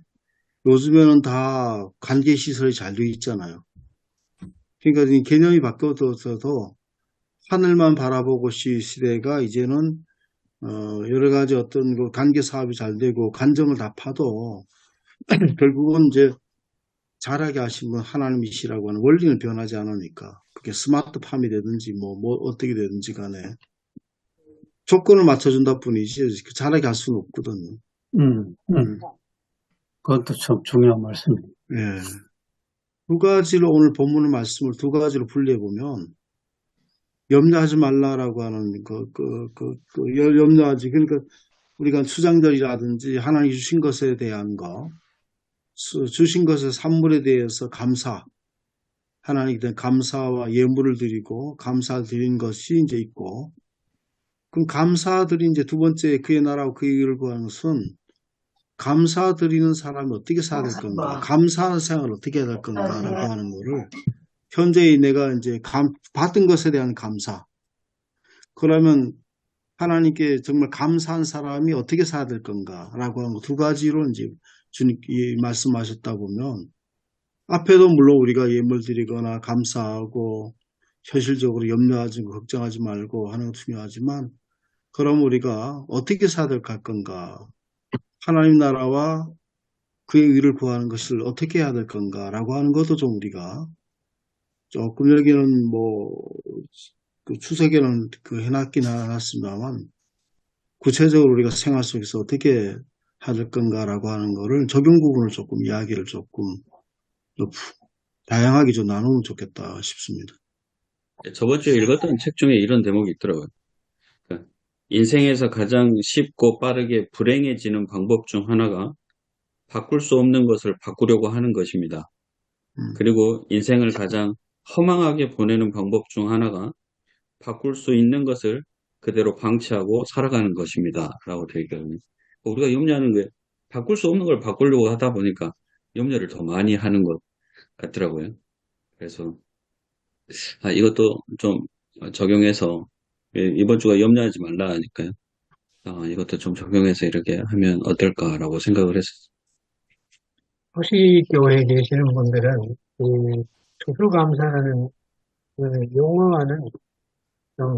요즘에는 다 관계시설이 잘 되어 있잖아요. 그러니까 이 개념이 바뀌어서도 하늘만 바라보고 시대가 이제는 여러 가지 어떤 그 관계 사업이 잘 되고 간정을 다 파도 결국은 이제 잘하게 하신 분 하나님이시라고 하는 원리는 변하지 않으니까 그게 스마트팜이 되든지 뭐 어떻게 되든지 간에 조건을 맞춰준다 뿐이지 잘하게 할 수는 없거든요. 그것도 참 중요한 말씀입니다. 예. 두 가지로 오늘 본문의 말씀을 두 가지로 분리해 보면 염려하지 말라라고 하는 염려하지 그러니까 우리가 수장절이라든지 하나님 주신 것에 대한 거 주신 것의 산물에 대해서 하나님께 대한 감사와 예물을 드리고 감사드린 것이 이제 있고, 그럼 감사드린 이제 두 번째 그의 나라와 그의 의를 구하는 것은 감사드리는 사람이 어떻게 살아야 될 건가, 감사하는 생활을 어떻게 해야 될 건가라고 하는 거를 현재의 내가 이제 받은 것에 대한 감사. 그러면 하나님께 정말 감사한 사람이 어떻게 살아야 될 건가라고 하는 거 두 가지로 이제 주님이 말씀하셨다 보면 앞에도 물론 우리가 예물 드리거나 감사하고 현실적으로 염려하지 걱정하지 말고 하는 거 중요하지만 그럼 우리가 어떻게 살아야 될 건가, 하나님 나라와 그의 의를 구하는 것을 어떻게 해야 될 건가라고 하는 것도 좀 우리가 조금 여기는 그 추석에는 해놨긴 해놨습니다만 구체적으로 우리가 생활 속에서 어떻게 해야 될 건가라고 하는 거를 적용 부분을 조금 이야기를 조금 좀 다양하게 좀 나누면 좋겠다 싶습니다. 저번 주에 읽었던 책 중에 이런 대목이 있더라고요. 그러니까 인생에서 가장 쉽고 빠르게 불행해지는 방법 중 하나가 바꿀 수 없는 것을 바꾸려고 하는 것입니다. 그리고 인생을 가장 허망하게 보내는 방법 중 하나가 바꿀 수 있는 것을 그대로 방치하고 살아가는 것입니다. 라고 되어 있거든요. 우리가 염려하는 게 바꿀 수 없는 걸 바꾸려고 하다 보니까 염려를 더 많이 하는 것 같더라고요. 그래서 이것도 좀 적용해서 이번 주가 염려하지 말라 하니까요. 이것도 좀 적용해서 이렇게 하면 어떨까라고 생각을 했었어요. 도시교회에 계시는 분들은 추수감사라는 그 용어와는 좀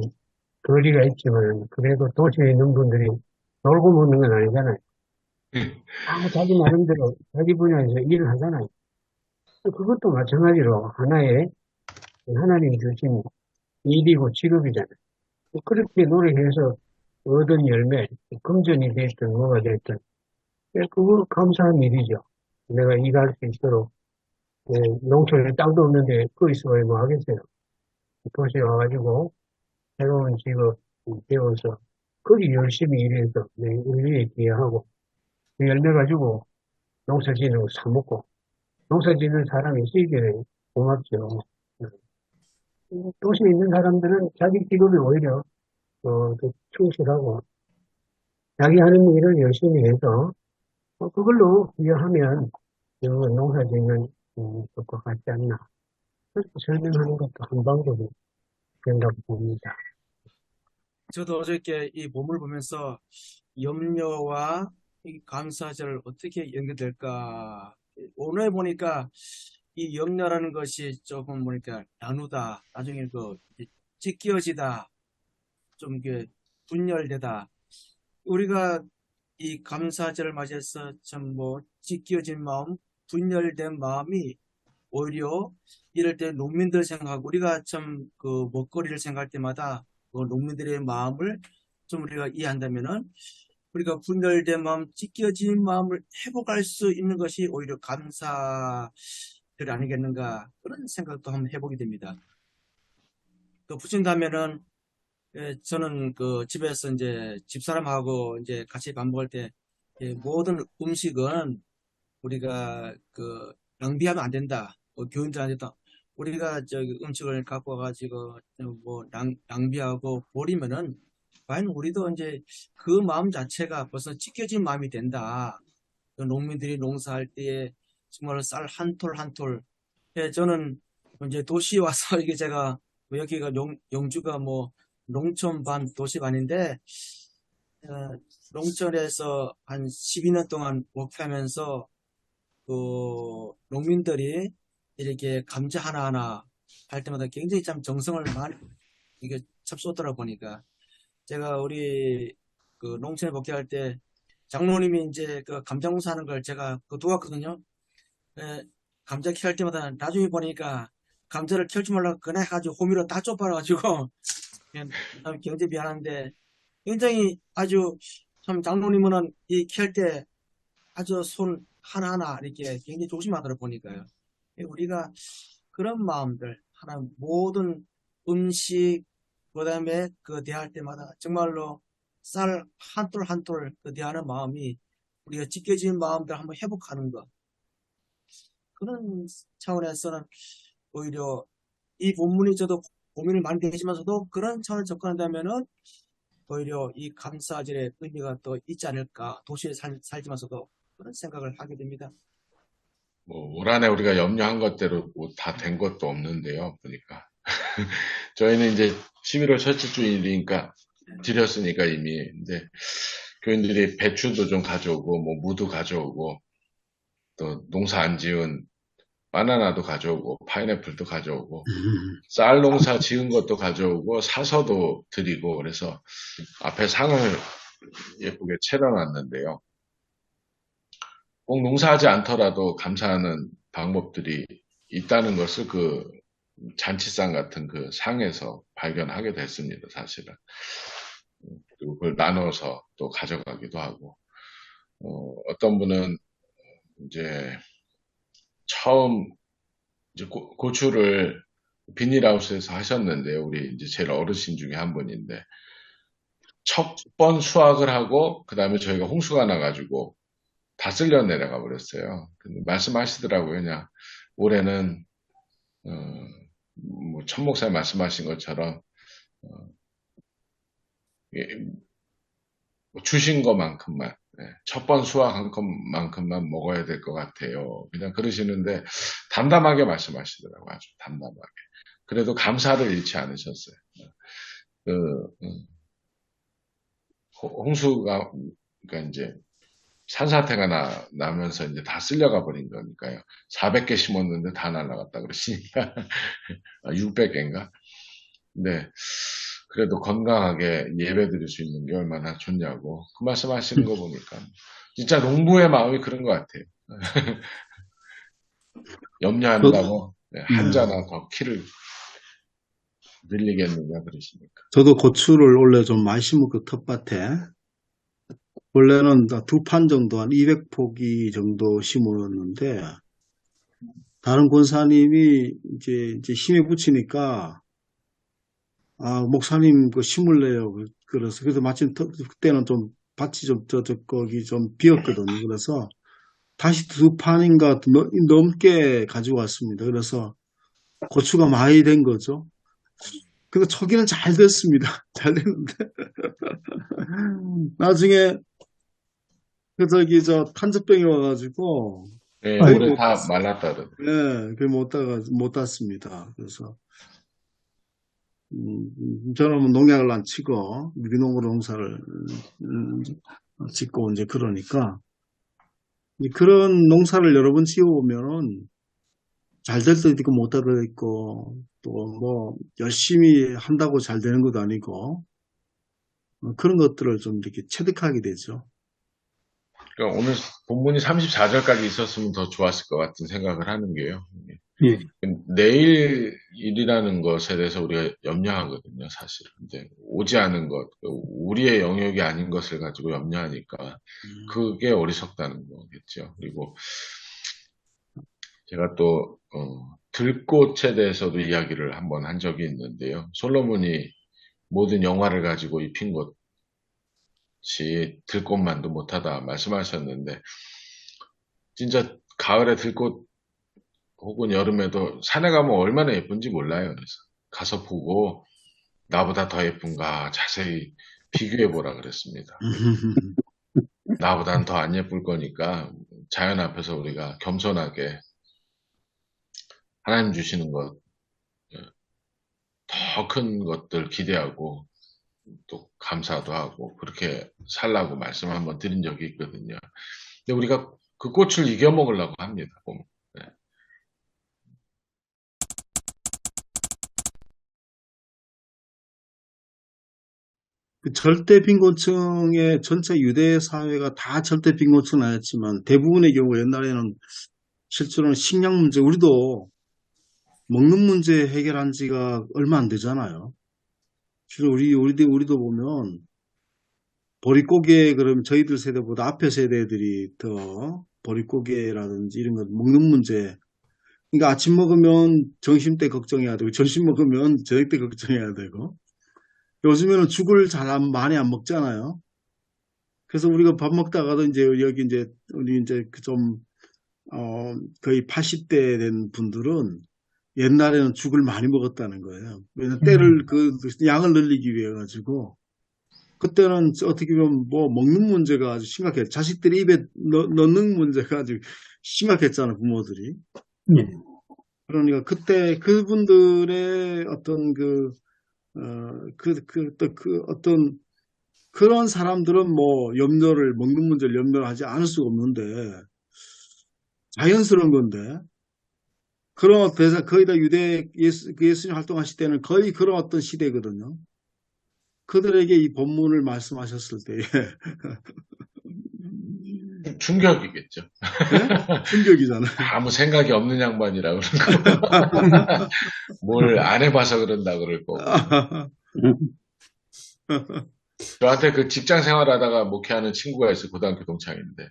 거리가 있지만 그래도 도시에 있는 분들이 놀고 먹는 건 아니잖아요. 자기 나름대로 자기 분야에서 일을 하잖아요. 그것도 마찬가지로 하나의 하나님이 주신 일이고 직업이잖아요. 그렇게 노력해서 얻은 열매, 금전이 됐든 뭐가 됐든 그거 감사한 일이죠. 내가 일할 수 있도록 농촌에 땅도 없는데 거기서 뭐 하겠어요. 도시에 와가지고 새로운 직업 배워서 거기 열심히 일해서 내 인류에 기여하고 그 열매 가지고 농사 짓는 거 사먹고 농사 짓는 사람이 수익에 고맙죠. 도시에 있는 사람들은 자기 직업이 오히려 더 충실하고 자기 하는 일을 열심히 해서 그걸로 기여하면 농사 짓는 것과 같지 않나. 그렇게 설명하는 것도 한 방법이 된다고 봅니다. 저도 어저께 이 본문을 보면서 염려와 이 감사절을 어떻게 연결될까. 오늘 보니까 이 염려라는 것이 조금 보니까 나누다, 나중에 찢겨지다, 좀 이게 분열되다. 우리가 이 감사절을 맞이해서 참 찢겨진 마음, 분열된 마음이 오히려 이럴 때 농민들 생각하고 우리가 참 먹거리를 생각할 때마다 농민들의 마음을 좀 우리가 이해한다면은 우리가 분열된 마음, 찢겨진 마음을 회복할 수 있는 것이 오히려 감사절 아니겠는가 그런 생각도 한번 해보게 됩니다. 붙인다면은 저는 집에서 이제 집사람하고 이제 같이 밥 먹을 때 모든 음식은 우리가 낭비하면 안 된다. 교인들한테도 우리가 저기 음식을 갖고 와가지고 낭비하고 버리면은 과연 우리도 이제 그 마음 자체가 벌써 찢겨진 마음이 된다. 농민들이 농사할 때에 정말 쌀 한 톨 한 톨. 저는 이제 도시에 와서 이게 제가 여기가 영주가 농촌 반 도시 반인데 농촌에서 한 12년 동안 목회하면서 농민들이 이렇게 감자 하나하나 할 때마다 굉장히 참 정성을 많이 이게 참 쏟더라 보니까 제가 우리 농촌에 목회할 때 장로님이 이제 감자 농사하는 걸 제가 도왔거든요. 감자 키울 때마다 나중에 보니까 감자를 키울 줄 몰라 그날 해가지고 호미로 다 좁아가지고 경제 미안한데 굉장히 아주 참 장로님은 이 키울 때 아주 손 하나하나 이렇게 굉장히 조심하더라 보니까요. 우리가 그런 마음들 하나 모든 음식 그다음에 대할 때마다 정말로 쌀 한 톨 한 톨 대하는 마음이 우리가 찢겨진 마음들 한번 회복하는 것 그런 차원에서는 오히려 이 본문이 저도 고민을 많이 되지만서도 그런 차원을 접근한다면은 오히려 이 감사절의 의미가 또 있지 않을까 도시에 살지만서도 그런 생각을 하게 됩니다. 올 한해 우리가 염려한 것대로 다 된 것도 없는데요, 보니까. 저희는 이제 11월 첫째 주일이니까 드렸으니까 이미. 근데 교인들이 배추도 좀 가져오고, 무도 가져오고, 또 농사 안 지은 바나나도 가져오고, 파인애플도 가져오고, 쌀 농사 지은 것도 가져오고, 사서도 드리고, 그래서 앞에 상을 예쁘게 차려놨는데요. 꼭 농사하지 않더라도 감사하는 방법들이 있다는 것을 잔치상 같은 상에서 발견하게 됐습니다, 사실은. 그리고 그걸 나눠서 또 가져가기도 하고, 어떤 분은 이제 처음 이제 고추를 비닐하우스에서 하셨는데요. 우리 이제 제일 어르신 중에 한 분인데, 첫 번 수확을 하고, 그 다음에 저희가 홍수가 나가지고, 다 쓸려 내려가 버렸어요. 근데 말씀하시더라고요. 그냥 올해는 천 목사님 말씀하신 것처럼 주신 것만큼만 첫 번 수확한 것만큼만 먹어야 될 것 같아요. 그냥 그러시는데 담담하게 말씀하시더라고요. 아주 담담하게. 그래도 감사를 잃지 않으셨어요. 홍수가 그러니까 이제 산사태가 나면서 이제 다 쓸려가 버린 거니까요. 400개 심었는데 다 날아갔다 그러시니까. 600개인가? 근데, 그래도 건강하게 예배 드릴 수 있는 게 얼마나 좋냐고. 그 말씀 하시는 거 보니까. 진짜 농부의 마음이 그런 것 같아요. 염려한다고 한자나 더 키를 늘리겠느냐 그러시니까. 저도 고추를 원래 좀 많이 심었고, 텃밭에. 원래는 2판 정도, 한 200포기 정도 심었는데, 다른 권사님이 이제 힘에 붙이니까, 목사님 심을래요. 그래서 마침 그때는 좀 밭이 거기 좀 비었거든요. 그래서 다시 2판인가 넘게 가지고 왔습니다. 그래서 고추가 많이 된 거죠. 그래서 초기는 잘 됐습니다. 잘 됐는데. 나중에 탄저병이 와가지고 예, 거의 올해 못 다 땄습니다. 말랐다던데. 예, 거의 못 땄습니다. 그래서, 저는 뭐 농약을 안 치고, 유기농으로 농사를, 짓고 이제 그러니까, 이제 그런 농사를 여러 번 지어보면은, 잘 될 때도 있고 못 될 때도 있고, 또 뭐, 열심히 한다고 잘 되는 것도 아니고, 그런 것들을 좀 이렇게 체득하게 되죠. 그러니까 오늘 본문이 34절까지 있었으면 더 좋았을 것 같은 생각을 하는 게요. 예. 내일 일이라는 것에 대해서 우리가 염려하거든요, 사실. 이제 오지 않은 것, 우리의 영역이 아닌 것을 가지고 염려하니까 그게 어리석다는 거겠죠. 그리고 제가 또 들꽃에 대해서도 이야기를 한번 한 적이 있는데요. 솔로몬이 모든 영화를 가지고 입힌 것이 들꽃만도 못하다 말씀하셨는데 진짜 가을에 들꽃 혹은 여름에도 산에 가면 얼마나 예쁜지 몰라요. 그래서 가서 보고 나보다 더 예쁜가 자세히 비교해 보라 그랬습니다. 나보다는 더 안 예쁠 거니까 자연 앞에서 우리가 겸손하게 하나님 주시는 것, 더 큰 것들 기대하고 또 감사도 하고 그렇게 살라고 말씀 한번 드린 적이 있거든요. 근데 우리가 그 꽃을 이겨먹으려고 합니다. 보면. 네. 그 절대 빈곤층의 전체 유대 사회가 다 절대 빈곤층은 아니었지만 대부분의 경우 옛날에는 실제로는 식량 문제, 우리도 먹는 문제 해결한 지가 얼마 안 되잖아요. 실제 우리도 보면 보릿고개 그러면 저희들 세대보다 앞에 세대들이 더 보릿고개라든지 이런 거 먹는 문제. 그러니까 아침 먹으면 점심 때 걱정해야 되고 점심 먹으면 저녁 때 걱정해야 되고 요즘에는 죽을 많이 안 먹잖아요. 그래서 우리가 밥 먹다가도 이제 여기 이제 우리 이제 거의 80대 된 분들은 옛날에는 죽을 많이 먹었다는 거예요. 왜냐면 때를 양을 늘리기 위해 가지고 그때는 어떻게 보면 뭐 먹는 문제가 아주 심각해. 자식들이 입에 넣는 문제가 아주 심각했잖아, 부모들이. 예. 그러니까 그때 그분들의 어떤 어떤 그런 사람들은 뭐 먹는 문제를 염려를 하지 않을 수가 없는데 자연스러운 건데 그런 대사 거의 다 예수님 활동하실 때는 거의 그런 어떤 시대거든요. 그들에게 이 본문을 말씀하셨을 때에 충격이겠죠. 네? 충격이잖아요. 아무 생각이 없는 양반이라 그런 거. 뭘 안 해봐서 그런다 그럴 거고. 저한테 그 직장 생활하다가 목회하는 친구가 있어요. 고등학교 동창인데.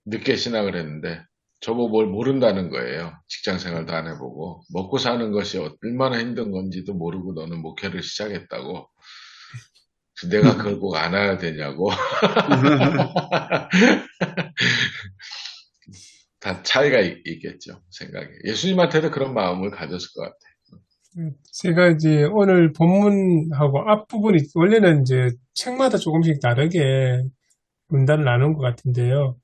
늦게 신학을 했는데 저보고 뭘 모른다는 거예요. 직장 생활도 안 해보고. 먹고 사는 것이 얼마나 힘든 건지도 모르고 너는 목회를 시작했다고. 내가 그걸 꼭 알아야 되냐고. 다 차이가 있겠죠. 생각에. 예수님한테도 그런 마음을 가졌을 것 같아요. 제가 이제 오늘 본문하고 앞부분이 원래는 이제 책마다 조금씩 다르게 문단을 나눈 것 같은데요.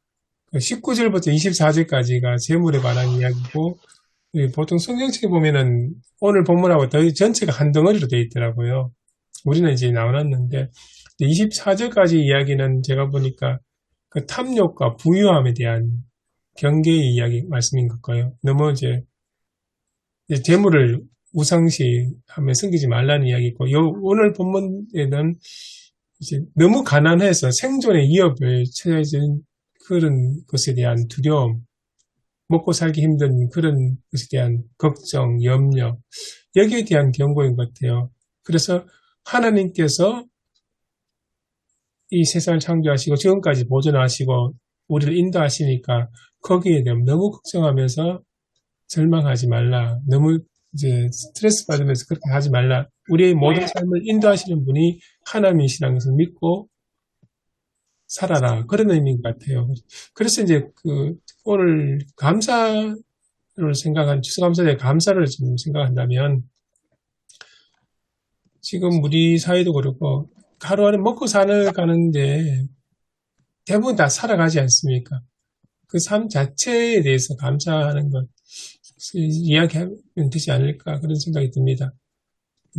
19절부터 24절까지가 재물에 관한 이야기고 보통 성경책에 보면은 오늘 본문하고 전체가 한 덩어리로 되어 있더라고요. 우리는 이제 나눴는데 24절까지 이야기는 제가 보니까 그 탐욕과 부유함에 대한 경계의 이야기 말씀인 것 같고요. 너무 이제 재물을 우상시하며 숨기지 말라는 이야기고, 오늘 본문에는 이제 너무 가난해서 생존의 위협을 처해진 그런 것에 대한 두려움, 먹고 살기 힘든 그런 것에 대한 걱정, 염려, 여기에 대한 경고인 것 같아요. 그래서 하나님께서 이 세상을 창조하시고 지금까지 보존하시고 우리를 인도하시니까 거기에 대해 너무 걱정하면서 절망하지 말라. 너무 이제 스트레스 받으면서 그렇게 하지 말라. 우리의 모든 삶을 인도하시는 분이 하나님이시라는 것을 믿고 살아라. 그런 의미인 것 같아요. 그래서 이제 오늘 감사를 생각한, 추수감사절에 감사를 좀 생각한다면 지금 우리 사회도 그렇고 하루하루 먹고 살아가는데 대부분 다 살아가지 않습니까? 그 삶 자체에 대해서 감사하는 것, 이야기하면 되지 않을까 그런 생각이 듭니다.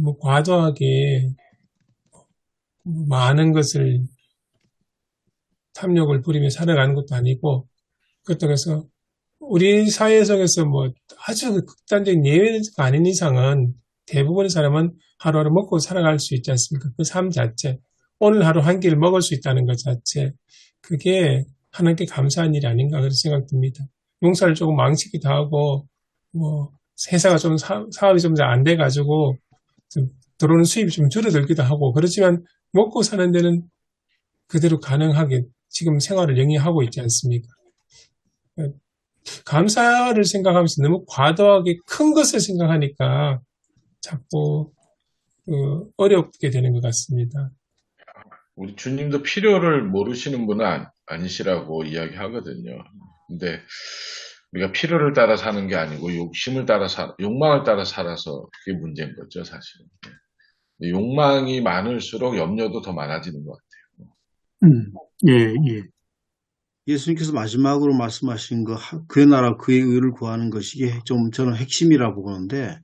뭐 과도하게 많은 것을 탐욕을 부리며 살아가는 것도 아니고, 그렇다고 해서 우리 사회 속에서 뭐 아주 극단적인 예외가 아닌 이상은 대부분의 사람은 하루하루 먹고 살아갈 수 있지 않습니까? 그 삶 자체, 오늘 하루 한 끼를 먹을 수 있다는 것 자체, 그게 하나님께 감사한 일이 아닌가 그런 생각 듭니다. 농사를 조금 망치기도 하고, 뭐 회사가 좀 사업이 좀 잘 안 돼가지고 좀 들어오는 수입이 좀 줄어들기도 하고, 그렇지만 먹고 사는 데는 그대로 가능하게 지금 생활을 영위하고 있지 않습니까? 감사를 생각하면서 너무 과도하게 큰 것을 생각하니까 자꾸 어렵게 되는 것 같습니다. 우리 주님도 필요를 모르시는 분은 아니시라고 이야기하거든요. 근데 우리가 필요를 따라 사는 게 아니고 욕망을 따라 살아서 그게 문제인 거죠, 사실은. 욕망이 많을수록 염려도 더 많아지는 것 같아요. 예, 예. 예수님께서 마지막으로 말씀하신 그의 나라 그의 의를 구하는 것이 좀 저는 핵심이라고 보는데,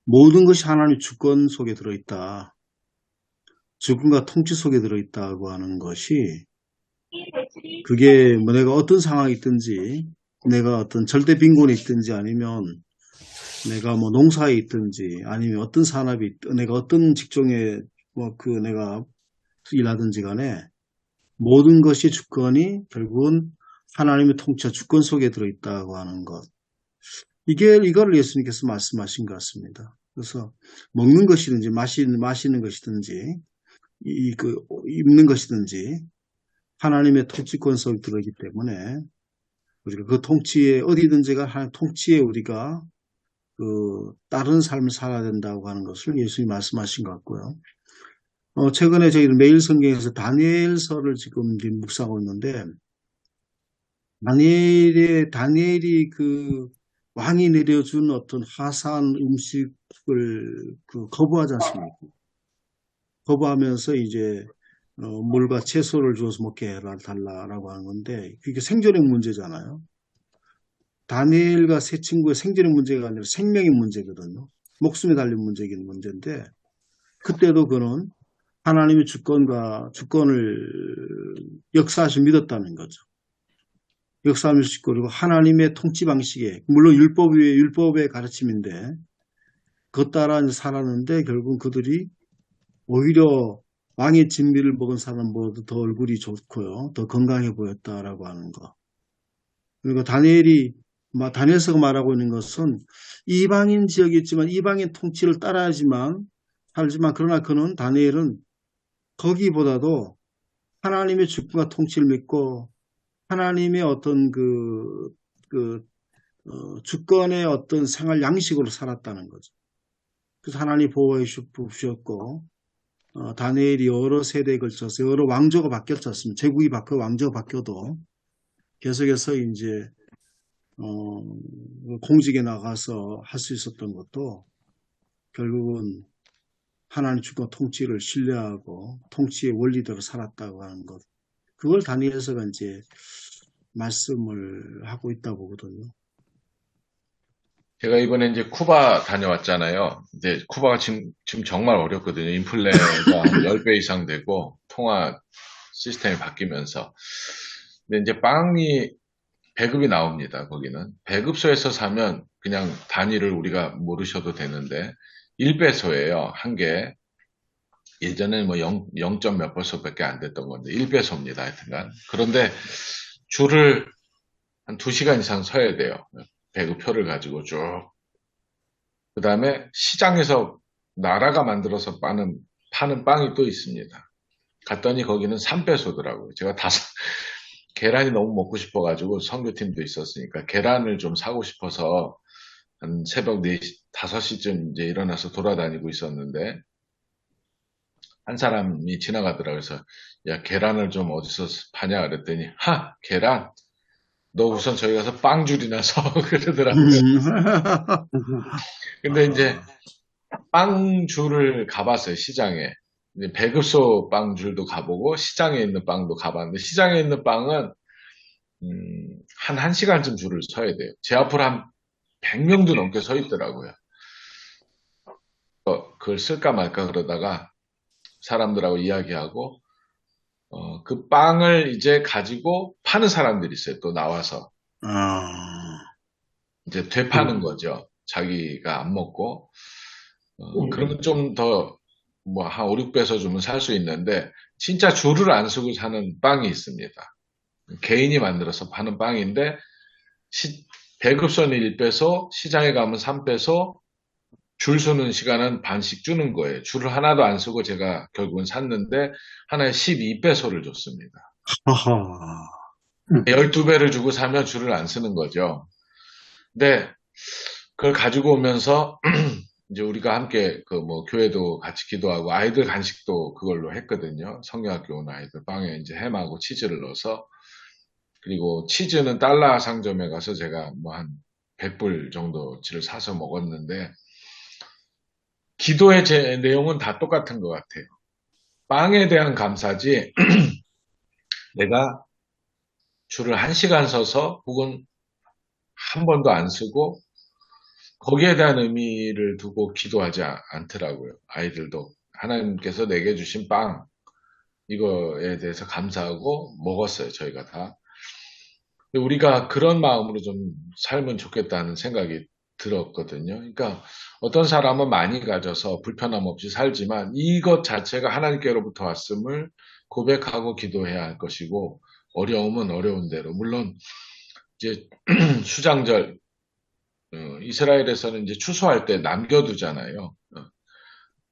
모든 것이 하나님의 주권 속에 들어있다. 주권과 통치 속에 들어있다고 하는 것이, 그게 뭐 내가 어떤 상황이 있든지, 내가 어떤 절대 빈곤에 있든지, 아니면 내가 뭐 농사에 있든지, 아니면 어떤 산업이 내가 어떤 직종에 내가 일하든지 간에 모든 것이 주권이 결국은 하나님의 통치와 주권 속에 들어있다고 하는 것. 이걸 예수님께서 말씀하신 것 같습니다. 그래서 먹는 것이든지 마시는 것이든지 입는 것이든지 하나님의 통치권 속에 들어있기 때문에 우리가 그 통치에 어디든지가 하나님 통치에 우리가 다른 삶을 살아야 된다고 하는 것을 예수님이 말씀하신 것 같고요. 최근에 저희는 매일 성경에서 다니엘서를 지금 묵상하고 있는데, 다니엘이 왕이 내려준 어떤 화사한 음식을 거부하지 않습니까? 거부하면서 이제 물과 채소를 주어서 먹게 달라라고 하는 건데, 그게 생존의 문제잖아요. 다니엘과 세 친구의 생존의 문제가 아니라 생명의 문제거든요. 목숨에 달린 문제인데, 그때도 그는 하나님의 주권을 역사하시 믿었다는 거죠. 역사하실 수 있고, 그리고 하나님의 통치 방식에, 물론 율법의 가르침인데, 그것 따라 살았는데, 결국은 그들이 오히려 왕의 진미를 먹은 사람보다 더 얼굴이 좋고요, 더 건강해 보였다라고 하는 거. 그리고 다니엘서가 말하고 있는 것은 이방인 지역이 있지만 이방인 통치를 살지만, 그러나 다니엘은 거기보다도 하나님의 주권과 통치를 믿고 하나님의 어떤 주권의 어떤 생활 양식으로 살았다는 거죠. 그래서 하나님이 보호해 주셨고, 다니엘이 여러 세대에 걸쳐서 여러 왕조가 바뀌었습니다. 제국이 왕조가 바뀌어도 계속해서 이제 공직에 나가서 할 수 있었던 것도 결국은 하나님 주권 통치를 신뢰하고 통치의 원리대로 살았다고 하는 것. 그걸 다니엘서가 이제 말씀을 하고 있다고 보거든요. 제가 이번에 이제 쿠바 다녀왔잖아요. 이제 쿠바가 지금 정말 어렵거든요. 인플레가 한 10배 이상 되고 통화 시스템이 바뀌면서. 근데 이제 배급이 나옵니다. 거기는. 배급소에서 사면 그냥 단위를 우리가 모르셔도 되는데 1배소예요. 한 개. 예전에는 뭐 0. 몇 배소밖에 안 됐던 건데 1배소입니다. 하여튼간. 그런데 줄을 한 2시간 이상 서야 돼요. 배급표를 가지고 쭉. 그 다음에 시장에서 나라가 만들어서 파는 빵이 또 있습니다. 갔더니 거기는 3배소더라고요. 제가 계란이 너무 먹고 싶어가지고 선교팀도 있었으니까 계란을 좀 사고 싶어서 한 새벽 4시, 5시쯤 이제 일어나서 돌아다니고 있었는데 한 사람이 지나가더라고요. 그래서 야, 계란을 좀 어디서 파냐 그랬더니 계란? 너 우선 저희 가서 빵줄이나 서 그러더라고요. 근데 이제 빵줄을 가봤어요. 시장에. 이제 배급소 빵줄도 가보고 시장에 있는 빵도 가봤는데 시장에 있는 빵은 한 1시간쯤 줄을 서야 돼요. 제 앞으로 한 100명도 넘게 서 있더라고요. 그걸 쓸까 말까 그러다가 사람들하고 이야기하고, 그 빵을 이제 가지고 파는 사람들이 있어요. 또 나와서. 아, 이제 되파는 거죠. 자기가 안 먹고. 그러면 좀 더, 뭐, 한 5, 6배서 주면 살 수 있는데, 진짜 줄을 안 서고 사는 빵이 있습니다. 개인이 만들어서 파는 빵인데, 배급선이 1배소, 시장에 가면 3배소, 줄 서는 시간은 반씩 주는 거예요. 줄을 하나도 안 서고 제가 결국은 샀는데, 하나에 12배소를 줬습니다. 하하. 12배를 주고 사면 줄을 안 서는 거죠. 근데, 그걸 가지고 오면서, 이제 우리가 함께 그 뭐 교회도 같이 기도하고 아이들 간식도 그걸로 했거든요. 성경학교 온 아이들 빵에 이제 햄하고 치즈를 넣어서, 그리고 치즈는 달러 상점에 가서 제가 뭐 한 100불 정도치를 사서 먹었는데, 기도의 내용은 다 똑같은 것 같아요. 빵에 대한 감사지 내가 줄을 1시간 서서 혹은 한 번도 안 쓰고 거기에 대한 의미를 두고 기도하지 않더라고요. 아이들도 하나님께서 내게 주신 빵 이거에 대해서 감사하고 먹었어요. 저희가 다. 근데 우리가 그런 마음으로 좀 살면 좋겠다는 생각이 들었거든요. 그러니까 어떤 사람은 많이 가져서 불편함 없이 살지만 이것 자체가 하나님께로부터 왔음을 고백하고 기도해야 할 것이고, 어려움은 어려운 대로. 물론 이제 수장절, 이스라엘에서는 이제 추수할 때 남겨두잖아요.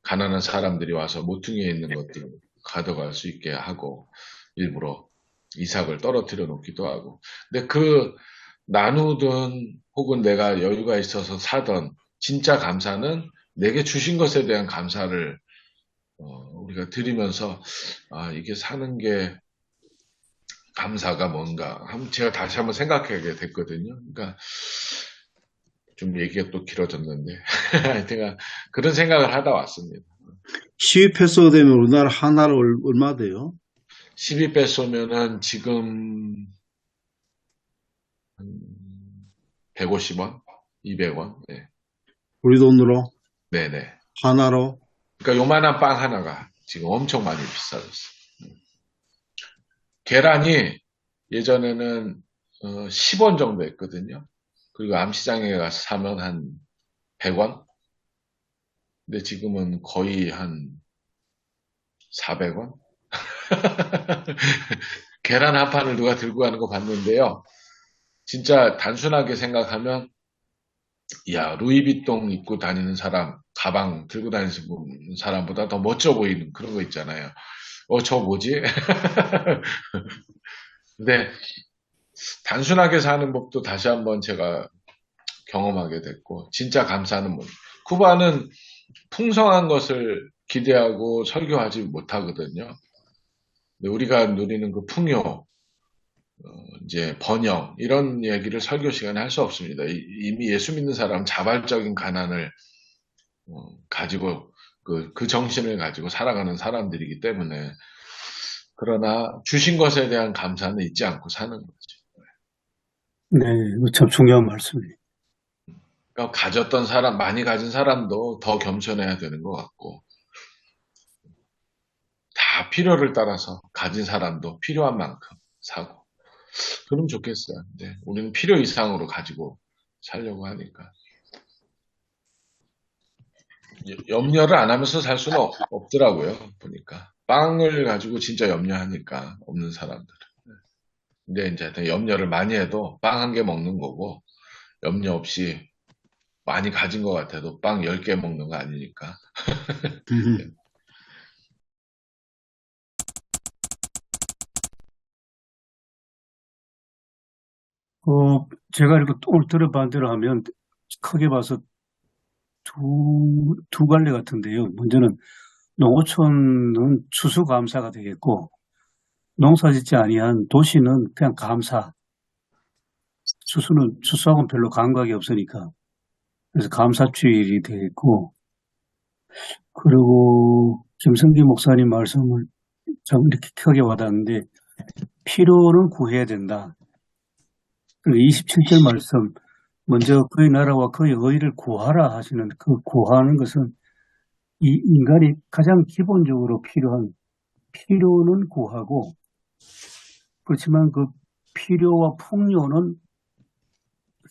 가난한 사람들이 와서 모퉁이에 있는 것들을 가져갈 수 있게 하고, 일부러 이삭을 떨어뜨려 놓기도 하고. 근데 그 나누든 혹은 내가 여유가 있어서 사던 진짜 감사는 내게 주신 것에 대한 감사를 우리가 드리면서, 이게 사는 게 감사가 뭔가 제가 다시 한번 생각하게 됐거든요. 그러니까 좀 얘기가 또 길어졌는데 제가 그런 생각을 하다 왔습니다. 12페소 되면 우리나라 하나를 얼마 돼요? 12배소면은 지금 150원? 200원? 네. 우리 돈으로? 네네. 하나로? 그러니까 요만한 빵 하나가 지금 엄청 많이 비싸졌어요. 계란이 예전에는 10원 정도 했거든요. 그리고 암시장에 가서 사면 한 100원? 근데 지금은 거의 한 400원? 계란 한 판을 누가 들고 가는 거 봤는데요. 진짜 단순하게 생각하면, 야, 루이비통 입고 다니는 사람, 가방 들고 다니는 사람보다 더 멋져 보이는 그런 거 있잖아요. 저 뭐지? 근데 단순하게 사는 법도 다시 한번 제가 경험하게 됐고, 진짜 감사는 뭐, 쿠바는 풍성한 것을 기대하고 설교하지 못하거든요. 근데 우리가 누리는 그 풍요, 이제 번영, 이런 얘기를 설교 시간에 할 수 없습니다. 이미 예수 믿는 사람은 자발적인 가난을 가지고, 그 정신을 가지고 살아가는 사람들이기 때문에, 그러나 주신 것에 대한 감사는 잊지 않고 사는 거죠. 네, 이거 참 중요한 말씀이에요. 그러니까 가졌던 사람, 많이 가진 사람도 더 겸손해야 되는 것 같고, 다 필요를 따라서 가진 사람도 필요한 만큼 사고, 그러면 좋겠어요. 근데 우리는 필요 이상으로 가지고 살려고 하니까. 염려를 안 하면서 살 수는 없더라고요. 보니까. 빵을 가지고 진짜 염려하니까, 없는 사람들은. 근데 이제 하여튼 염려를 많이 해도 빵 1개 먹는 거고, 염려 없이 많이 가진 것 같아도 빵 10개 먹는 거 아니니까. 제가 이렇게 오늘 들어본 대로 하면 크게 봐서 두 갈래 같은데요. 먼저는 농어촌은 추수감사가 되겠고, 농사짓지 아니한 도시는 그냥 감사. 추수하고는 별로 감각이 없으니까. 그래서 감사주일이 되겠고, 그리고 김성기 목사님 말씀을 좀 이렇게 크게 와닿는데, 필요는 구해야 된다. 그리고 27절 말씀, 먼저 그의 나라와 그의 의를 구하라 하시는 그 구하는 것은 이 인간이 가장 기본적으로 필요한 필요는 구하고, 그렇지만 그 필요와 풍요는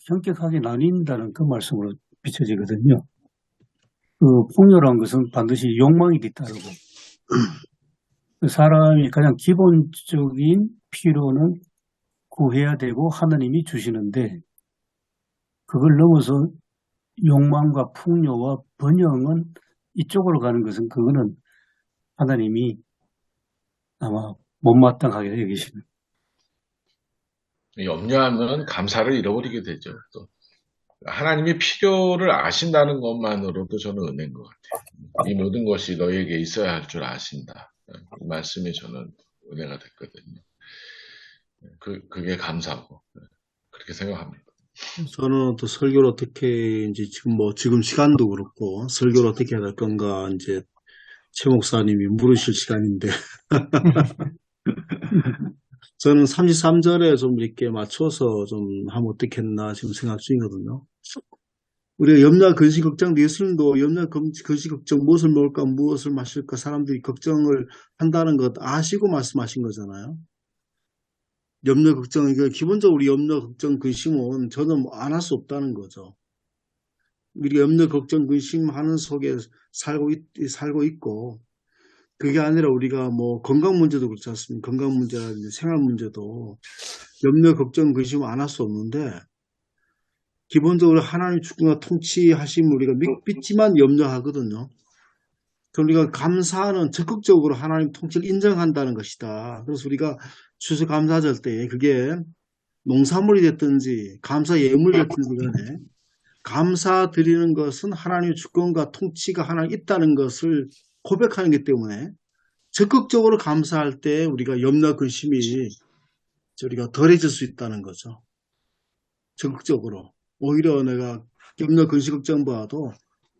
성격하게 나뉜다는 그 말씀으로 비춰지거든요. 그 풍요라는 것은 반드시 욕망이 뒤따르고, 사람이 가장 기본적인 필요는 구해야 되고 하나님이 주시는데, 그걸 넘어서 욕망과 풍요와 번영은 이쪽으로 가는 것은 그거는 하나님이 아마 못마땅하게 여기시는. 염려하면 감사를 잃어버리게 되죠. 또 하나님이 필요를 아신다는 것만으로도 저는 은혜인 것 같아요. 이 모든 것이 너에게 있어야 할 줄 아신다. 이 말씀이 저는 은혜가 됐거든요. 그게 감사고 그렇게 생각합니다. 저는 또 설교를 어떻게, 이제 지금 시간도 그렇고, 설교를 어떻게 해야 될 건가, 이제, 최 목사님이 물으실 시간인데, 저는 33절에 좀 이렇게 맞춰서 좀 하면 어떻겠나 지금 생각 중이거든요. 우리가 염려, 근심, 걱정, 예수님도 염려, 근심, 걱정, 무엇을 먹을까, 무엇을 마실까, 사람들이 걱정을 한다는 것 아시고 말씀하신 거잖아요. 염려, 걱정, 이거 기본적으로 우리 염려, 걱정, 근심은 저는 안 할 수 없다는 거죠. 우리가 염려, 걱정, 근심하는 속에 살고 있고, 그게 아니라 우리가 뭐 건강 문제도 그렇지 않습니까? 건강 문제라든지 생활 문제도 염려, 걱정, 근심 안 할 수 없는데, 기본적으로 하나님 주권과 통치하심을 우리가 믿지만 염려하거든요. 그럼 우리가 감사하는, 적극적으로 하나님 통치를 인정한다는 것이다. 그래서 우리가 추수감사절 때 그게 농산물이 됐든지 감사 예물이 됐든지 간에 감사 드리는 것은 하나님의 주권과 통치가 하나 있다는 것을 고백하는 것 때문에 적극적으로 감사할 때 우리가 염려, 근심이 우리가 덜해질 수 있다는 거죠. 적극적으로. 오히려 내가 염려, 근심, 걱정보다도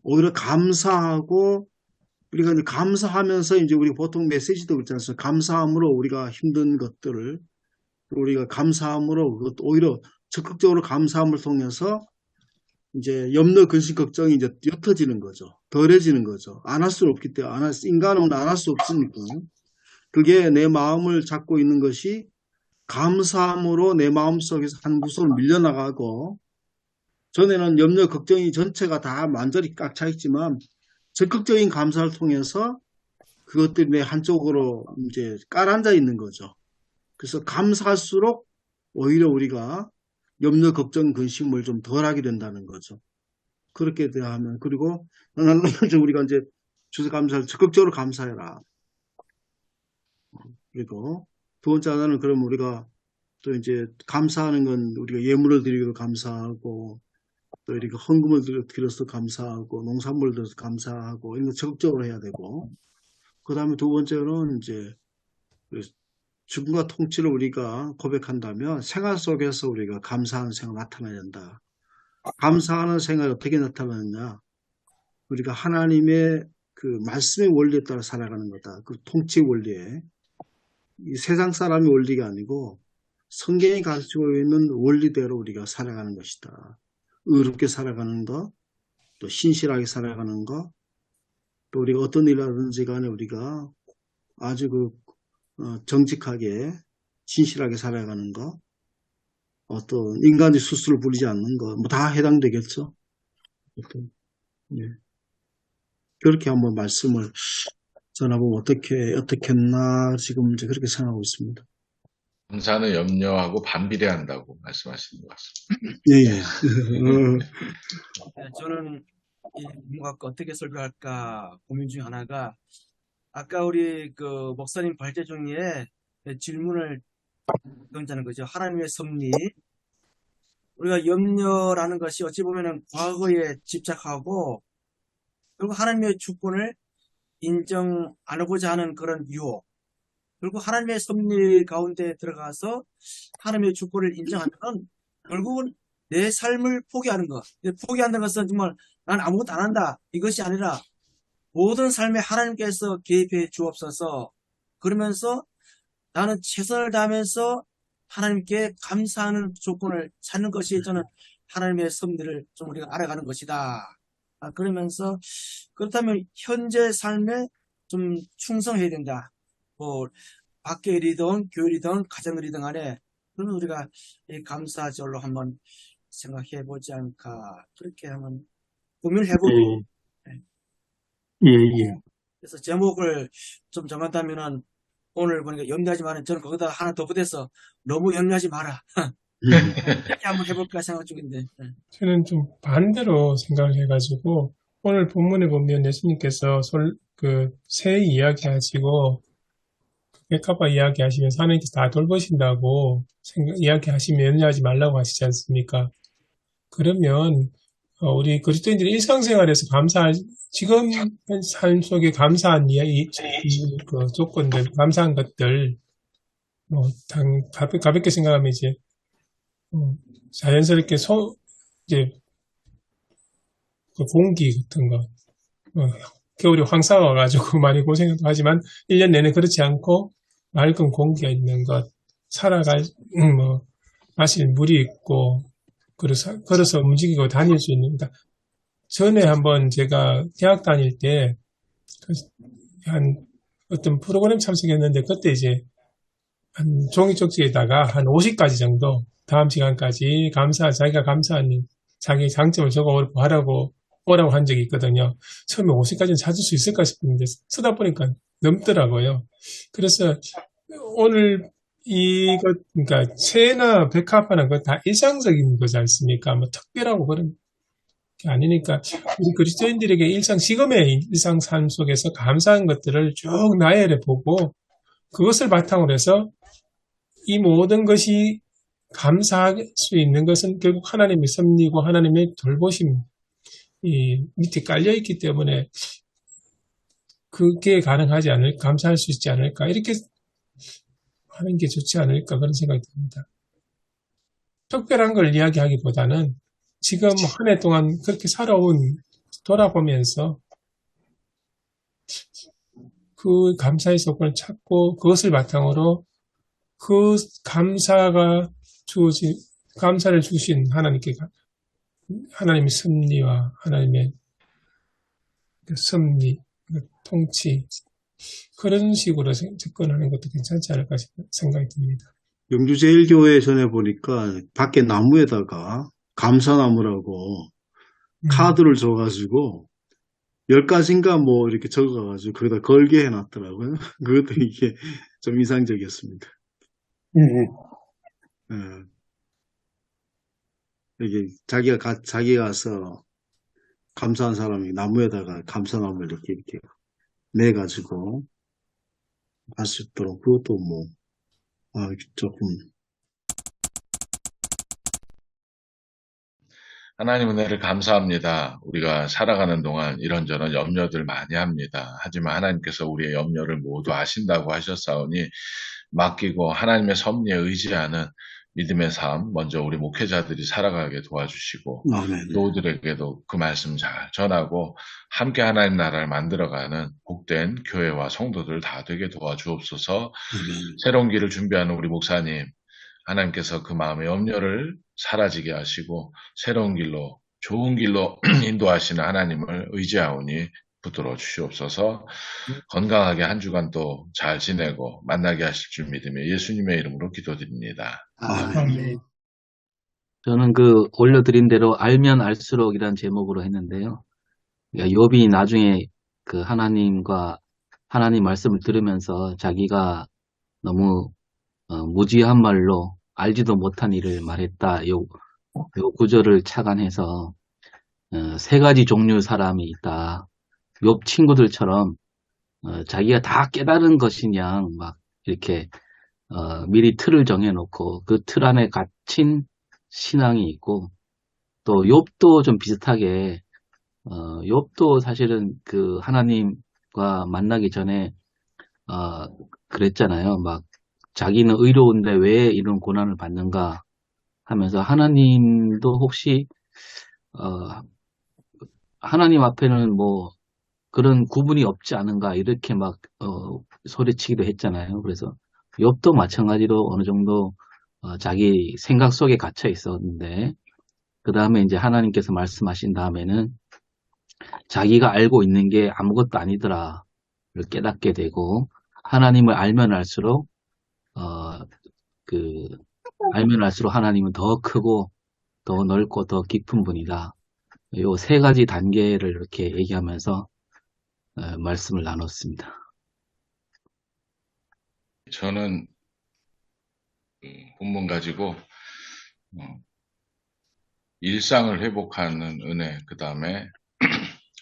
오히려 감사하고, 우리가 이제 감사하면서 이제 우리 보통 메시지도 그렇지 않습니까? 감사함으로 우리가 힘든 것들을, 우리가 감사함으로 오히려 적극적으로 감사함을 통해서 이제 염려, 근심, 걱정이 이제 옅어지는 거죠. 덜해지는 거죠. 안 할 수 없기 때문에, 인간은 안 할 수 없으니까. 그게 내 마음을 잡고 있는 것이 감사함으로 내 마음 속에서 한 구석을 밀려나가고, 전에는 염려, 걱정이 전체가 다 완전히 꽉 차 있지만 적극적인 감사를 통해서 그것들이 내 한쪽으로 이제 깔아앉아 있는 거죠. 그래서 감사할수록 오히려 우리가 염려, 걱정, 근심을 좀 덜하게 된다는 거죠. 그렇게 대하면, 그리고 우리가 이제 추수감사를 적극적으로 감사해라. 그리고 두 번째 하나는, 그럼 우리가 또 이제 감사하는 건 우리가 예물을 드리기도 감사하고, 또 이렇게 헌금을 드려서 감사하고, 농산물을 드려서 감사하고, 이런 거 적극적으로 해야 되고, 그 다음에 두 번째로는 이제 주권과 통치를 우리가 고백한다면 생활 속에서 우리가 감사하는 생활 나타나야 된다. 감사하는 생활이 어떻게 나타나느냐? 우리가 하나님의 그 말씀의 원리에 따라 살아가는 거다. 그 통치 원리에. 이 세상 사람의 원리가 아니고 성경이 가르치고 있는 원리대로 우리가 살아가는 것이다. 의롭게 살아가는 것, 또 신실하게 살아가는 것, 또 우리가 어떤 일이라든지 간에 우리가 아주 정직하게, 진실하게 살아가는 것, 어떤 인간의 수수를 부리지 않는 것, 뭐 다 해당되겠죠. 예. 그렇게 한번 말씀을 전하고 어떻게 했나 지금 이제 그렇게 생각하고 있습니다. 감사는 염려하고 반비례한다고 말씀하시는 것 같습니다. 예. 저는 이 뭔가 어떻게 설교할까 고민 중 하나가, 아까 우리 그 목사님 발제 중에 질문을 던지는 거죠. 하나님의 섭리. 우리가 염려라는 것이 어찌 보면은 과거에 집착하고, 그리고 하나님의 주권을 인정 안 하고자 하는 그런 유혹, 그리고 하나님의 섭리 가운데 들어가서 하나님의 주권을 인정하는 건 결국은 내 삶을 포기하는 것. 포기한다는 것은 정말 난 아무것도 안 한다, 이것이 아니라 모든 삶에 하나님께서 개입해 주옵소서, 그러면서 나는 최선을 다하면서 하나님께 감사하는 조건을 찾는 것이 저는 하나님의 섭리를 좀 우리가 알아가는 것이다. 그러면서 그렇다면 현재 삶에 좀 충성해야 된다. 뭐 밖의 일이든 교일이든 가정일이든 간에 그러면 우리가 이 감사절로 한번 생각해 보지 않을까 그렇게 한번 고민을 해보고 예, 예. 그래서 제목을 좀 정한다면은 오늘 보니까 염려하지 마는 저는 거기다 하나 더 보태서 너무 염려하지 마라. 이렇게 한번 해볼까 생각 중인데. 저는 좀 반대로 생각을 해가지고, 오늘 본문에 보면 예수님께서 새 이야기 하시고, 백합화 이야기 하시면서 하나님께서 다 돌보신다고 이야기 하시면 염려하지 말라고 하시지 않습니까? 그러면, 우리 그리스도인들이 일상생활에서 지금 삶 속에 감사한 그 조건들, 감사한 것들, 가볍게 생각하면 이제, 자연스럽게 이제, 그 공기 같은 거, 겨울에 황사가 와가지고 많이 고생도 하지만, 1년 내내 그렇지 않고, 맑은 공기가 있는 것, 마실 물이 있고, 걸어서 움직이고 다닐 수 있는, 그러니까 전에 한번 제가 대학 다닐 때, 어떤 프로그램 참석했는데, 그때 이제, 한 종이 쪽지에다가 한 50가지 정도, 다음 시간까지 자기가 감사한 자기 장점을 적어 오라고 한 적이 있거든요. 처음에 50가지는 찾을 수 있을까 싶었는데, 쓰다 보니까 넘더라고요. 그래서 오늘 그러니까 새나 백합화나 그거 다 일상적인 거지 않습니까? 뭐 특별하고 그런 게 아니니까 우리 그리스도인들에게 지금의 일상 삶 속에서 감사한 것들을 쭉 나열해 보고 그것을 바탕으로 해서 이 모든 것이 감사할 수 있는 것은 결국 하나님의 섭리고 하나님의 돌보심 밑에 깔려 있기 때문에 그게 감사할 수 있지 않을까 이렇게 하는 게 좋지 않을까 그런 생각이 듭니다. 특별한 걸 이야기하기보다는 지금 한 해 동안 그렇게 돌아보면서 그 감사의 조건을 찾고 그것을 바탕으로 그 감사를 주신 하나님의 섭리와 하나님의 섭리, 통치 그런 식으로 접근하는 것도 괜찮지 않을까 생각이 듭니다. 영주제일교회 전에 보니까 밖에 나무에다가 감사나무라고 카드를 줘가지고 10가지인가 뭐 이렇게 적어가지고 거기다 걸게 해놨더라고요. 그것도 이게 좀 인상적이었습니다. 이게 자기가 가서 감사한 사람이 나무에다가 감사나무를 이렇게 내가지고 할 수 있도록 그것도 조금 하나님 은혜를 감사합니다. 우리가 살아가는 동안 이런저런 염려들 많이 합니다. 하지만 하나님께서 우리의 염려를 모두 아신다고 하셨사오니 맡기고 하나님의 섭리에 의지하는 믿음의 삶, 먼저 우리 목회자들이 살아가게 도와주시고 노우들에게도 그 말씀 잘 전하고 함께 하나님 나라를 만들어가는 복된 교회와 성도들 다 되게 도와주옵소서. 새로운 길을 준비하는 우리 목사님, 하나님께서 그 마음의 염려를 사라지게 하시고 새로운 길로 좋은 길로 인도하시는 하나님을 의지하오니 붙들어 주시옵소서. 건강하게 한 주간 또 잘 지내고 만나게 하실 줄 믿으며 예수님의 이름으로 기도드립니다. 아멘. 저는 올려드린 대로 알면 알수록이라는 제목으로 했는데요. 욥이 나중에 그 하나님 말씀을 들으면서 자기가 너무 무지한 말로 알지도 못한 일을 말했다. 요 구절을 착안해서 3가지 종류 사람이 있다. 욥 친구들처럼 자기가 다 깨달은 것이냐 막 이렇게 미리 틀을 정해놓고 그 틀 안에 갇힌 신앙이 있고 또 욥도 좀 비슷하게 욥도 사실은 그 하나님과 만나기 전에 그랬잖아요. 막 자기는 의로운데 왜 이런 고난을 받는가 하면서 하나님도 혹시 하나님 앞에는 뭐 그런 구분이 없지 않은가 이렇게 막 소리치기도 했잖아요. 그래서 욥도 마찬가지로 어느 정도 자기 생각 속에 갇혀 있었는데, 그 다음에 이제 하나님께서 말씀하신 다음에는 자기가 알고 있는 게 아무것도 아니더라를 깨닫게 되고, 하나님을 알면 알수록, 어, 그, 알면 알수록 하나님은 더 크고, 더 넓고, 더 깊은 분이다. 요 세 가지 단계를 이렇게 얘기하면서 말씀을 나눴습니다. 저는 본문 가지고 일상을 회복하는 은혜, 그 다음에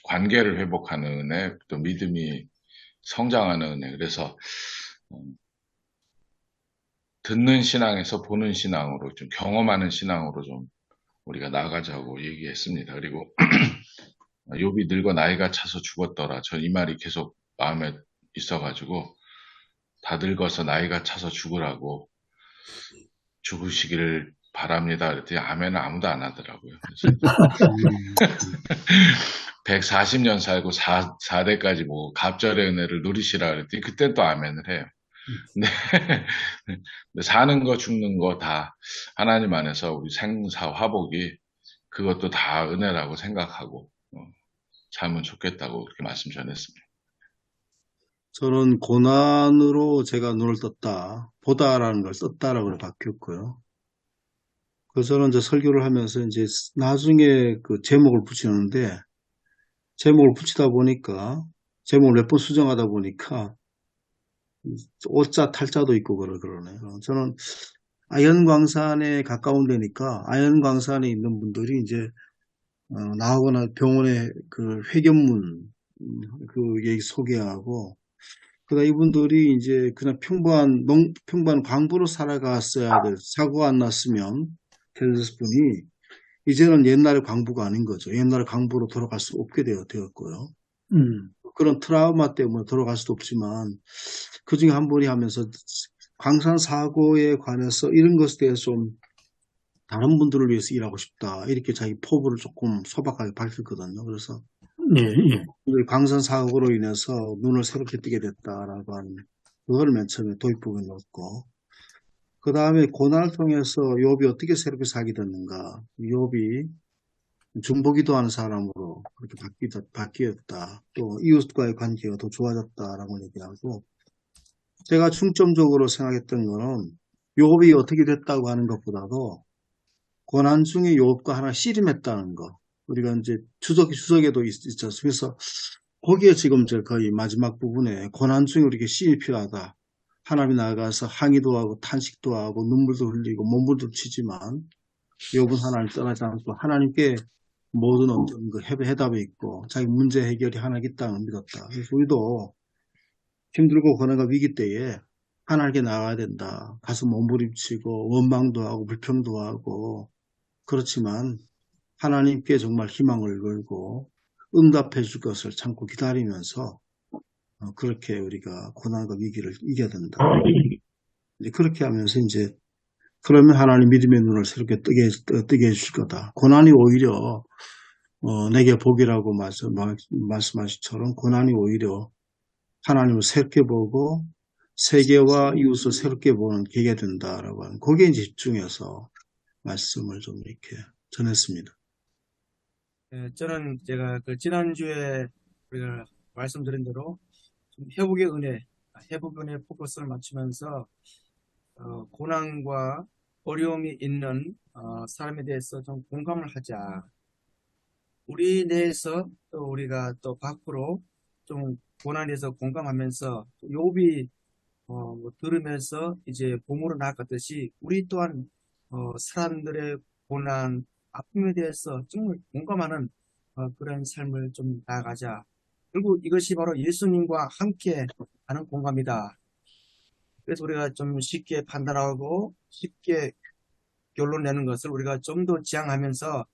관계를 회복하는 은혜, 또 믿음이 성장하는 은혜. 그래서 듣는 신앙에서 보는 신앙으로, 좀 경험하는 신앙으로 좀 우리가 나아가자고 얘기했습니다. 그리고 욥이 늙어 나이가 차서 죽었더라. 전 이 말이 계속 마음에 있어가지고, 다 늙어서 나이가 차서 죽으라고, 죽으시기를 바랍니다. 그랬더니 아멘은 아무도 안 하더라고요. 그래서 140년 살고 4대까지 뭐 갑절의 은혜를 누리시라 그랬더니 그땐 또 아멘을 해요. 근데 사는 거 죽는 거 다 하나님 안에서 우리 생사 화복이 그것도 다 은혜라고 생각하고 살면 좋겠다고 그렇게 말씀 전했습니다. 저는 고난으로 제가 눈을 떴다, 보다라는 걸 썼다라고 바뀌었고요. 그래서 저는 이제 설교를 하면서 이제 나중에 그 제목을 붙이는데, 제목을 붙이다 보니까, 제목을 몇 번 수정하다 보니까, 오자 탈자도 있고 그러네요. 저는 아연광산에 가까운 데니까, 아연광산에 있는 분들이 이제, 나오거나 병원에 그 회견문, 그 얘기 소개하고, 그러다 이분들이 이제 그냥 평범한 광부로 살아갔어야 될, 사고가 안 났으면 될 분이, 이제는 옛날의 광부가 아닌 거죠. 옛날의 광부로 돌아갈 수 없게 되었고요. 그런 트라우마 때문에 돌아갈 수도 없지만, 그 중에 한 분이 하면서 광산 사고에 관해서 이런 것에 대해서 좀 다른 분들을 위해서 일하고 싶다, 이렇게 자기 포부를 조금 소박하게 밝혔거든요. 그래서 예. 광산 사고로 인해서 눈을 새롭게 뜨게 됐다라고 하는, 그걸 맨 처음에 도입 부분이었고, 그 다음에 고난을 통해서 욥이 어떻게 새롭게 살게 됐는가. 욥이 중보기도하는 사람으로 그렇게 바뀌었다. 또 이웃과의 관계가 더 좋아졌다라고 얘기하고, 제가 중점적으로 생각했던 거는 욥이 어떻게 됐다고 하는 것보다도 고난 중에 욥과 하나 씨름했다는 거. 우리가 이제 주석에도 있죠. 그래서 거기에 지금 저 거의 마지막 부분에 고난 중에 우리에게 씨름이 필요하다. 하나님 나아가서 항의도 하고 탄식도 하고 눈물도 흘리고 몸부림도 치지만 욥은 하나님 떠나지 않고 하나님께 모든 어떤 그 해답이 있고 자기 문제 해결이 하나님 있다는 믿었다. 그래서 우리도 힘들고 고난과 위기 때에 하나님께 나아가야 된다. 가서 몸부림치고 원망도 하고 불평도 하고, 그렇지만 하나님께 정말 희망을 걸고 응답해 줄 것을 참고 기다리면서 그렇게 우리가 고난과 위기를 이겨야 된다. 이제 그렇게 하면서 이제 그러면 하나님 믿음의 눈을 새롭게 뜨게 해줄 거다. 고난이 오히려 내게 복이라고 말씀하시처럼 고난이 오히려 하나님을 새롭게 보고 세계와 이웃을 새롭게 보는 계기가 된다라고 하는, 거기에 이제 집중해서 말씀을 좀 이렇게 전했습니다. 저는 제가 그 지난주에 우리가 말씀드린 대로 좀 회복의 은혜 포커스를 맞추면서 고난과 어려움이 있는 사람에 대해서 좀 공감을 하자. 우리 내에서 또 우리가 또 밖으로 좀 고난에 대해서 공감하면서 욥이 뭐 들으면서 이제 봄으로 나아갔듯이 우리 또한 사람들의 고난, 아픔에 대해서 정말 공감하는 그런 삶을 좀 나아가자. 그리고 이것이 바로 예수님과 함께 하는 공감이다. 그래서 우리가 좀 쉽게 판단하고 쉽게 결론 내는 것을 우리가 좀 더 지향하면서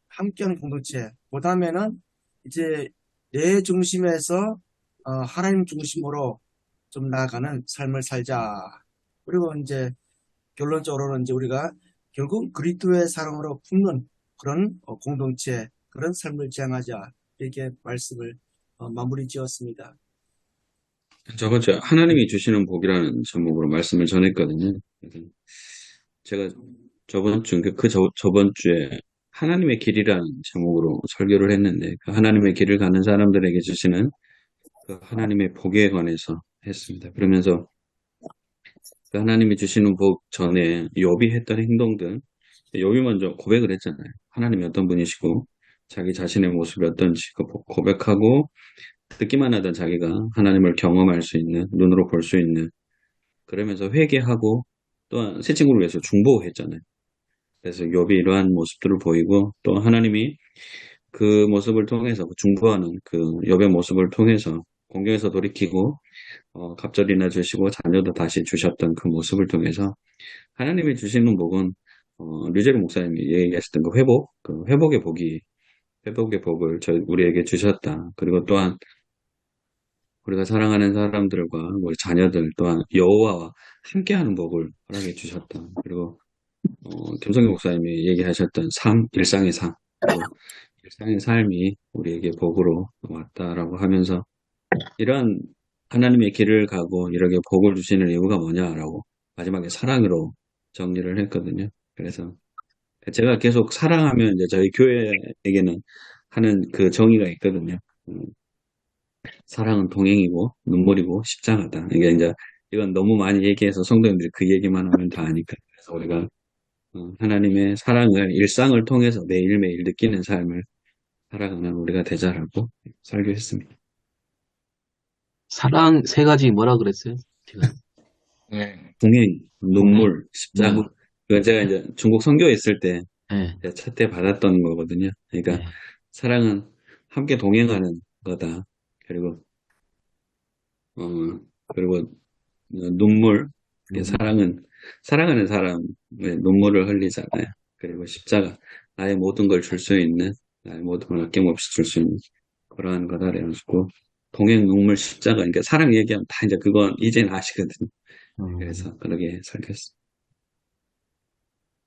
함께하는 공동체, 그다음에는 이제 내 중심에서 하나님 중심으로 좀 나아가는 삶을 살자. 그리고 이제 결론적으로는 이제 우리가 결국 그리스도의 사랑으로 품는 그런 공동체, 그런 삶을 지향하자. 이렇게 말씀을 마무리 지었습니다. 저번 주에 하나님이 주시는 복이라는 제목으로 말씀을 전했거든요. 그래서 제가 저번 주에 하나님의 길이라는 제목으로 설교를 했는데, 그 하나님의 길을 가는 사람들에게 주시는 그 하나님의 복에 관해서 했습니다. 그러면서 그 하나님이 주시는 복 전에 욥이 했던 행동들, 욥이 먼저 고백을 했잖아요. 하나님이 어떤 분이시고 자기 자신의 모습이 어떤지 고백하고, 듣기만 하던 자기가 하나님을 경험할 수 있는, 눈으로 볼 수 있는, 그러면서 회개하고 또한 새 친구를 위해서 중보했잖아요. 그래서 욥이 이러한 모습들을 보이고, 또 하나님이 그 모습을 통해서, 중보하는 그 욥의 모습을 통해서 공경에서 돌이키고 갑절이나 주시고 자녀도 다시 주셨던 그 모습을 통해서 하나님이 주시는 복은, 류제르 목사님이 얘기하셨던 그 회복의 복을 우리에게 주셨다. 그리고 또한 우리가 사랑하는 사람들과 우리 자녀들 또한 여호와와 함께하는 복을 허락해 주셨다. 그리고 김성규 목사님이 얘기하셨던 일상의 삶, 그리고 일상의 삶이 우리에게 복으로 왔다라고 하면서, 이러한 하나님의 길을 가고 이렇게 복을 주시는 이유가 뭐냐라고 마지막에 사랑으로 정리를 했거든요. 그래서 제가 계속 사랑하면 이제 저희 교회에게는 하는 그 정의가 있거든요. 사랑은 동행이고 눈물이고 십자가다. 이게 이제 이건 너무 많이 얘기해서 성도님들이 그 얘기만 하면 다 아니까. 그래서 우리가 하나님의 사랑을 일상을 통해서 매일매일 느끼는 삶을 살아가는 우리가 되자라고 설교했습니다. 사랑 세 가지 뭐라 그랬어요? 제가 네. 동행, 눈물, 십자가. 눈물. 그건 제가 이제 중국 선교에 있을 때 네, 첫 때 받았던 거거든요. 그러니까 네. 사랑은 함께 동행하는 거다. 그리고 어 그리고 눈물, 이게 사랑하는 사람의 눈물을 흘리잖아요. 그리고 십자가, 나의 모든 걸 줄 수 있는, 나의 모든 걸 아낌없이 줄 수 있는 그러한 거다. 그래가지고 동행, 눈물, 십자가, 그러니까 사랑 얘기하면 다 이제 그건 이제는 아시거든요. 음. 그래서 그러게 설교했습니다.